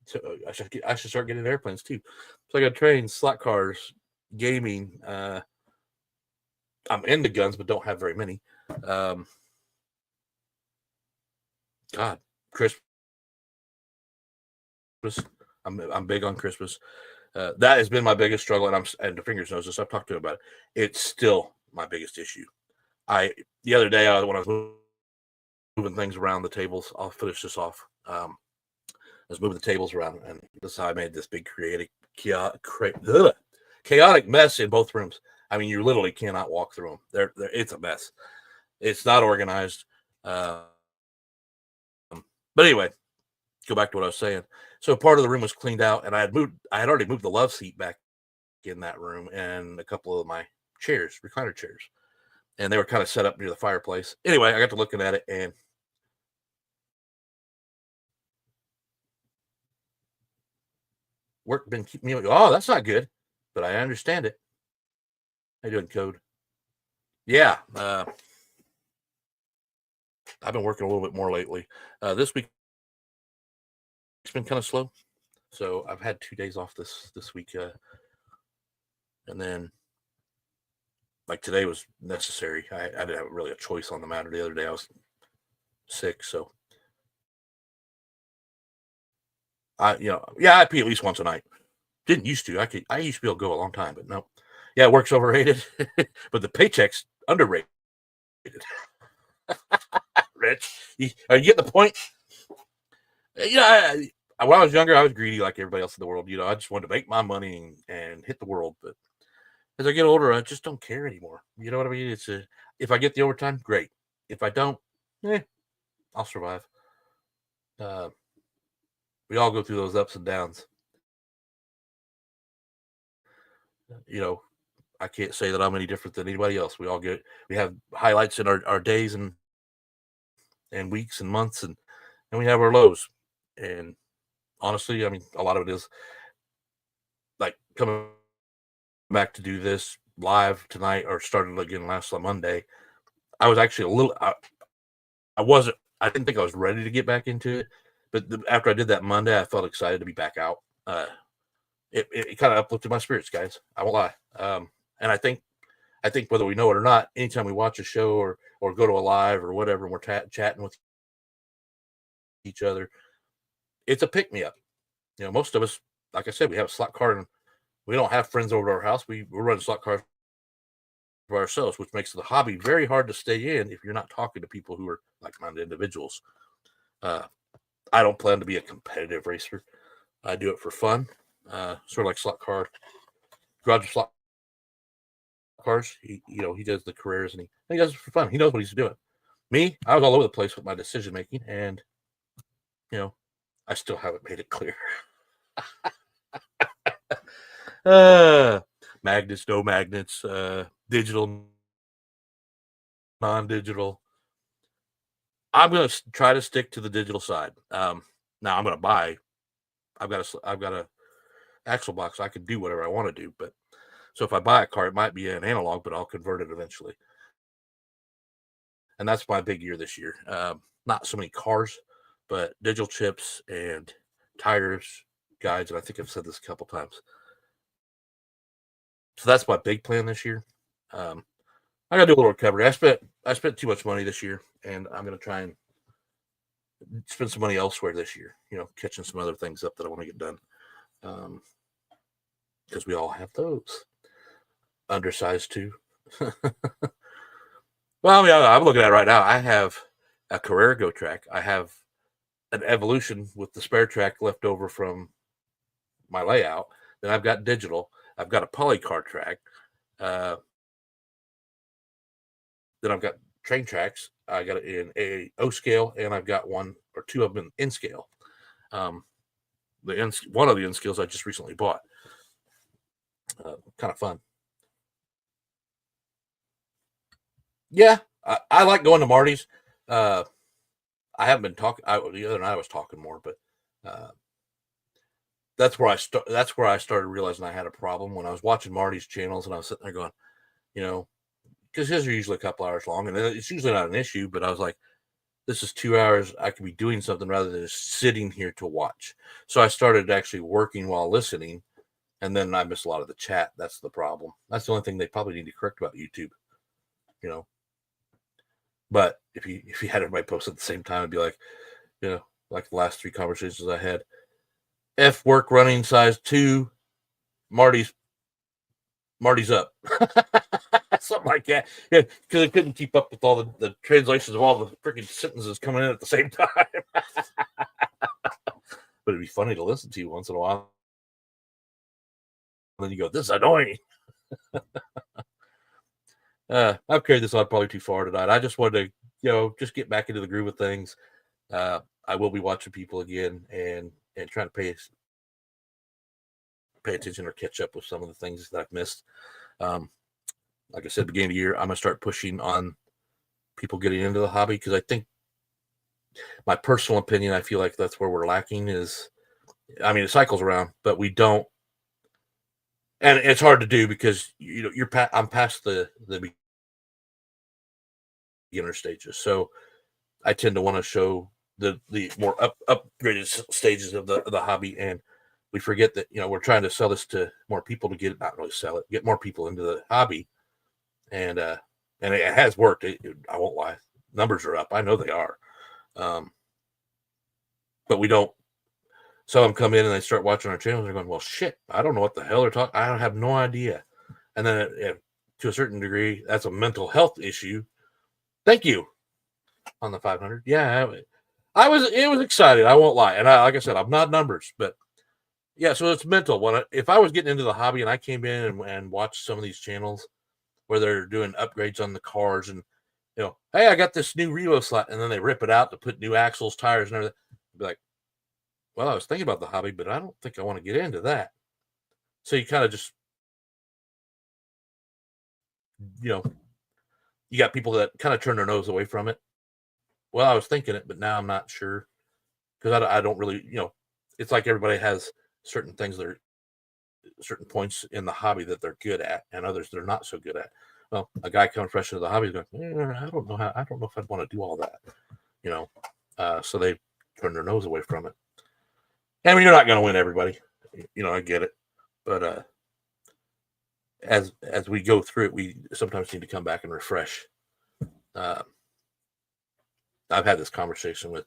S1: So I should start getting airplanes too. So I got trains, slot cars, gaming. I'm into guns, but don't have very many. God, Christmas. I'm big on Christmas. That has been my biggest struggle, and the fingers knows this. I've talked to him about it. It's still my biggest issue. The other day when I was moving things around the tables, I'll finish this off. I was moving the tables around, and this is how I made this big chaotic mess in both rooms. I mean, you literally cannot walk through them. It's a mess. It's not organized. But anyway, go back to what I was saying. So part of the room was cleaned out, and I had already moved the love seat back in that room and a couple of my chairs, recliner chairs, and they were kind of set up near the fireplace. Anyway, I got to looking at it, and work been keeping me. Oh, that's not good, but I understand it. How you doing, Code? Yeah, I've been working a little bit more lately. This week it's been kind of slow, so I've had 2 days off this week, and then like today was necessary. I didn't have really a choice on the matter. The other day I was sick, so I pee at least once a night. Didn't used to. I used to be able to go a long time, but no. Yeah, work's overrated, but the paycheck's underrated. Rich, are you getting the point? When I was younger, I was greedy like everybody else in the world. I just wanted to make my money and hit the world. But as I get older, I just don't care anymore. You know what I mean? If I get the overtime, great. If I don't, I'll survive. We all go through those ups and downs. I can't say that I'm any different than anybody else. We have highlights in our days and weeks and months, and we have our lows. And honestly, I mean, a lot of it is like coming back to do this live tonight, or started again last Monday. I was actually a little. I didn't think I was ready to get back into it, but after I did that Monday, I felt excited to be back out. It kind of uplifted my spirits, guys. I won't lie. And I think whether we know it or not, anytime we watch a show or go to a live or whatever, and we're chatting with each other, it's a pick me up. Most of us, like I said, we have a slot car, and we don't have friends over to our house. We're running slot cars for ourselves, which makes the hobby very hard to stay in if you're not talking to people who are like-minded individuals. I don't plan to be a competitive racer. I do it for fun, sort of like slot car, garage slot cars. He does the careers, and he does it for fun. He knows what he's doing. Me, I was all over the place with my decision making, and I still haven't made it clear. Magnets, no magnets, digital, non-digital. I'm going to try to stick to the digital side. Now I'm going to buy. I've got a axle box. I can do whatever I want to do, but so if I buy a car, it might be an analog, but I'll convert it eventually. And that's my big year this year. Not so many cars, but digital chips and tires, guides, and I think I've said this a couple times. So that's my big plan this year. I gotta do a little recovery. I spent too much money this year, and I'm gonna try and spend some money elsewhere this year. Catching some other things up that I want to get done. Because we all have those. Undersized too. Well, I mean, I'm looking at it right now. I have a Carrera Go track. I have an Evolution with the spare track left over from my layout. Then I've got digital. I've got a polycar track. Then I've got train tracks. I got it in a O scale, and I've got one or two of them in scale. One of the N scales I just recently bought. Kind of fun. Yeah, I like going to Marty's. I haven't been talking. The other night I was talking more, but that's where I started realizing I had a problem when I was watching Marty's channels, and I was sitting there going, because his are usually a couple hours long, and it's usually not an issue. But I was like, this is 2 hours. I could be doing something rather than just sitting here to watch. So I started actually working while listening, and then I missed a lot of the chat. That's the problem. That's the only thing they probably need to correct about YouTube. But if you had everybody post at the same time, it'd be like, like the last 3 conversations I had. F work running size 2, Marty's up. Something like that. Yeah, because I couldn't keep up with all the translations of all the freaking sentences coming in at the same time. But it'd be funny to listen to once in a while. And then you go, this is annoying. I've carried this on probably too far tonight. I just wanted to, just get back into the groove of things. I will be watching people again and trying to pay attention or catch up with some of the things that I've missed. Like I said, beginning of the year, I'm gonna start pushing on people getting into the hobby, because I think, my personal opinion, I feel like that's where we're lacking. Is, I mean, it cycles around, but we don't. And it's hard to do because I'm past the beginner stages, so I tend to want to show the more upgraded stages of the hobby, and we forget that we're trying to sell this to more people to not really sell it, get more people into the hobby, and it has worked. I won't lie, numbers are up. I know they are, but we don't. Some of them come in and they start watching our channels and they're going, well, shit, I don't know what the hell they're talking. I don't have no idea. And then to a certain degree, that's a mental health issue. Thank you on the 500. Yeah, it was exciting. I won't lie. And like I said, I'm not numbers, but yeah, so it's mental. If I was getting into the hobby and I came in and watched some of these channels where they're doing upgrades on the cars, and, hey, I got this new Revo slot, and then they rip it out to put new axles, tires, and everything, I'd be like, well, I was thinking about the hobby, but I don't think I want to get into that. So you kind of just, you got people that kind of turn their nose away from it. Well, I was thinking it, but now I'm not sure, because I don't really, it's like everybody has certain things that are certain points in the hobby that they're good at, and others they're not so good at. Well, a guy coming fresh into the hobby is going, I don't know if I'd want to do all that, so they turn their nose away from it. I mean, you're not going to win everybody, I get it, but as we go through it, we sometimes need to come back and refresh. I've had this conversation with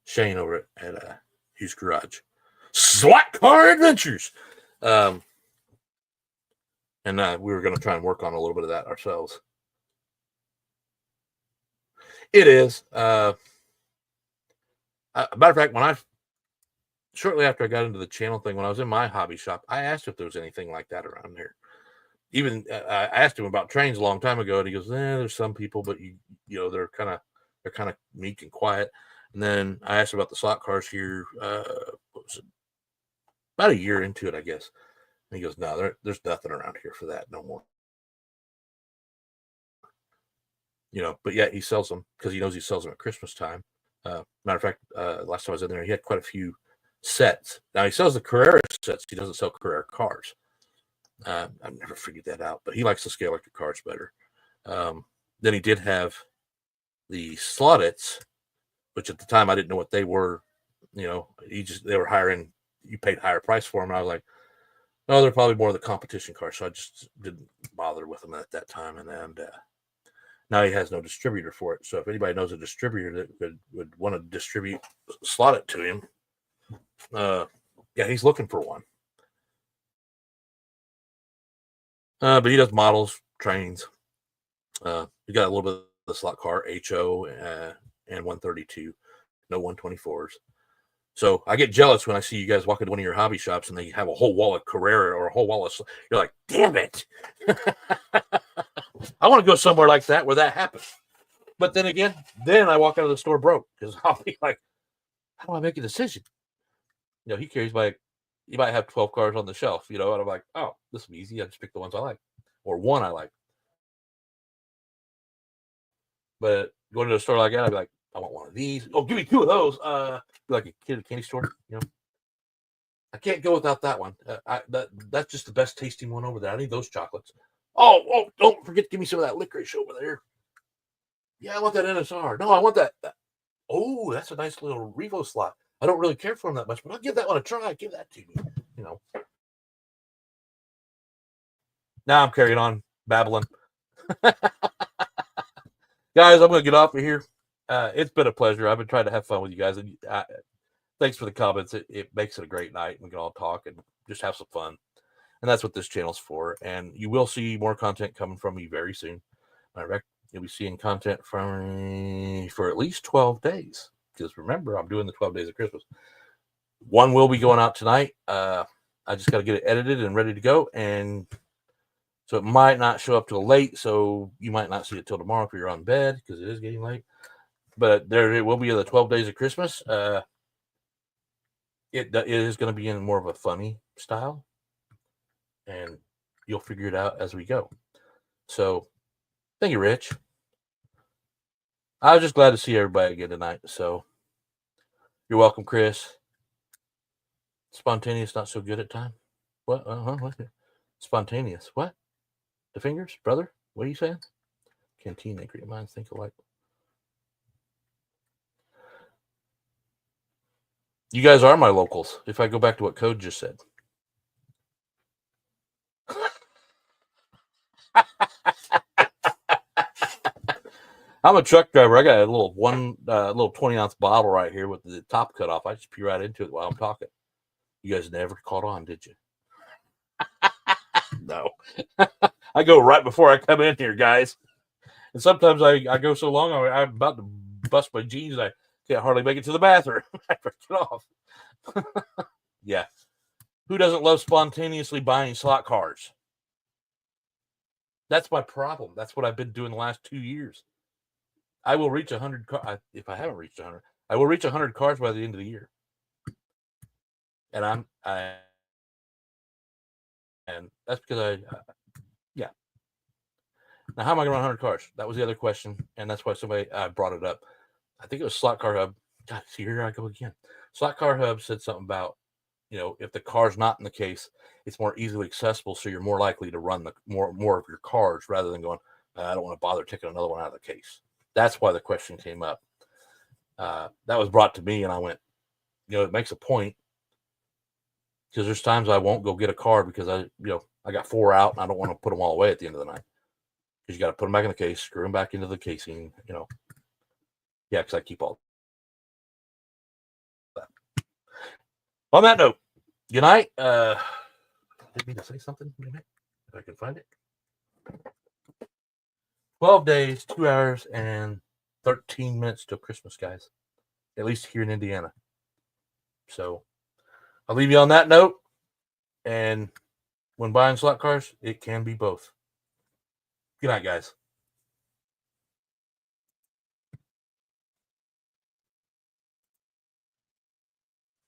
S1: Shane over at Hughes Garage, SWAT Car Adventures, and we were going to try and work on a little bit of that ourselves. It is. Matter of fact, shortly after I got into the channel thing, when I was in my hobby shop, I asked if there was anything like that around here. Even I asked him about trains a long time ago, and he goes, there's some people, but they're kind of meek and quiet. And then I asked about the slot cars here, about a year into it, I guess. And he goes, no, there's nothing around here for that no more. But yeah, he sells them because he knows he sells them at Christmas time. Matter of fact, last time I was in there, he had quite a few sets. Now he sells the Carrera sets. He doesn't sell Carrera cars. I've never figured that out, but he likes the scale electric cars better. Then he did have the Slottits, which at the time I didn't know what they were. They were hiring. You paid higher price for them, and I was like, no, they're probably more of the competition cars. So I just didn't bother with them at that time. And now he has no distributor for it. So if anybody knows a distributor that would want to distribute, slot it to him. Yeah, he's looking for one. But he does models, trains. He got a little bit of the slot car, HO, and 132, no 124s. So I get jealous when I see you guys walk into one of your hobby shops and they have a whole wall of Carrera or a whole wall of. You're like, damn it! I want to go somewhere like that where that happens. But then again, then I walk out of the store broke because I'll be like, how do I make a decision? He carries you might have 12 cars on the shelf, and I'm like, oh, this will be easy. I just pick the ones I like or one I like. But going to a store like that, I'd be like, I want one of these. Oh, give me two of those. Be like a kid at a candy store, I can't go without that one. That's just the best tasting one over there. I need those chocolates. Oh, don't forget to give me some of that licorice over there. Yeah, I want that NSR. No, I want that. Oh, that's a nice little Revo slot. I don't really care for them that much, but I'll give that one a try. Give that to me. Now I'm carrying on babbling. Guys, I'm going to get off of here. It's been a pleasure. I've been trying to have fun with you guys. And thanks for the comments. It makes it a great night. We can all talk and just have some fun. And that's what this channel's for. And you will see more content coming from me very soon. You'll be seeing content from me for at least 12 days. Because remember, I'm doing the 12 days of Christmas. One will be going out tonight. I just got to get it edited and ready to go. And so it might not show up till late. So you might not see it till tomorrow if you're on bed because it is getting late. But it will be the 12 days of Christmas. It is going to be in more of a funny style. And you'll figure it out as we go. So thank you, Rich. I was just glad to see everybody again tonight. So you're welcome, Chris. Spontaneous, not so good at time. What? What? Spontaneous. What? The fingers, brother? What are you saying? Cantina, great minds think alike. You guys are my locals. If I go back to what Code just said. I'm a truck driver. I got a little 20-ounce bottle right here with the top cut off. I just pee right into it while I'm talking. You guys never caught on, did you? No. I go right before I come in here, guys. And sometimes I go so long, I'm about to bust my jeans. I can't hardly make it to the bathroom. I break it off. Yeah. Who doesn't love spontaneously buying slot cars? That's my problem. That's what I've been doing the last 2 years. I will reach 100 cars. If I haven't reached 100, I will reach 100 cars by the end of the year. And and that's because yeah. Now, how am I going to run 100 cars? That was the other question. And that's why somebody brought it up. I think it was Slot Car Hub. God, see, here I go again. Slot Car Hub said something about, if the car's not in the case, it's more easily accessible. So you're more likely to run more of your cars rather than going, I don't want to bother taking another one out of the case. That's why the question came up. That was brought to me, and I went, it makes a point. Because there's times I won't go get a car because I got 4 out and I don't want to put them all away at the end of the night. Because you got to put them back in the case, screw them back into the casing, Yeah, because I keep all that. On that note, good night. Didn't mean to say something. If I can find it. 12 days, 2 hours, and 13 minutes till Christmas, guys. At least here in Indiana. So I'll leave you on that note. And when buying slot cars, it can be both. Good night, guys.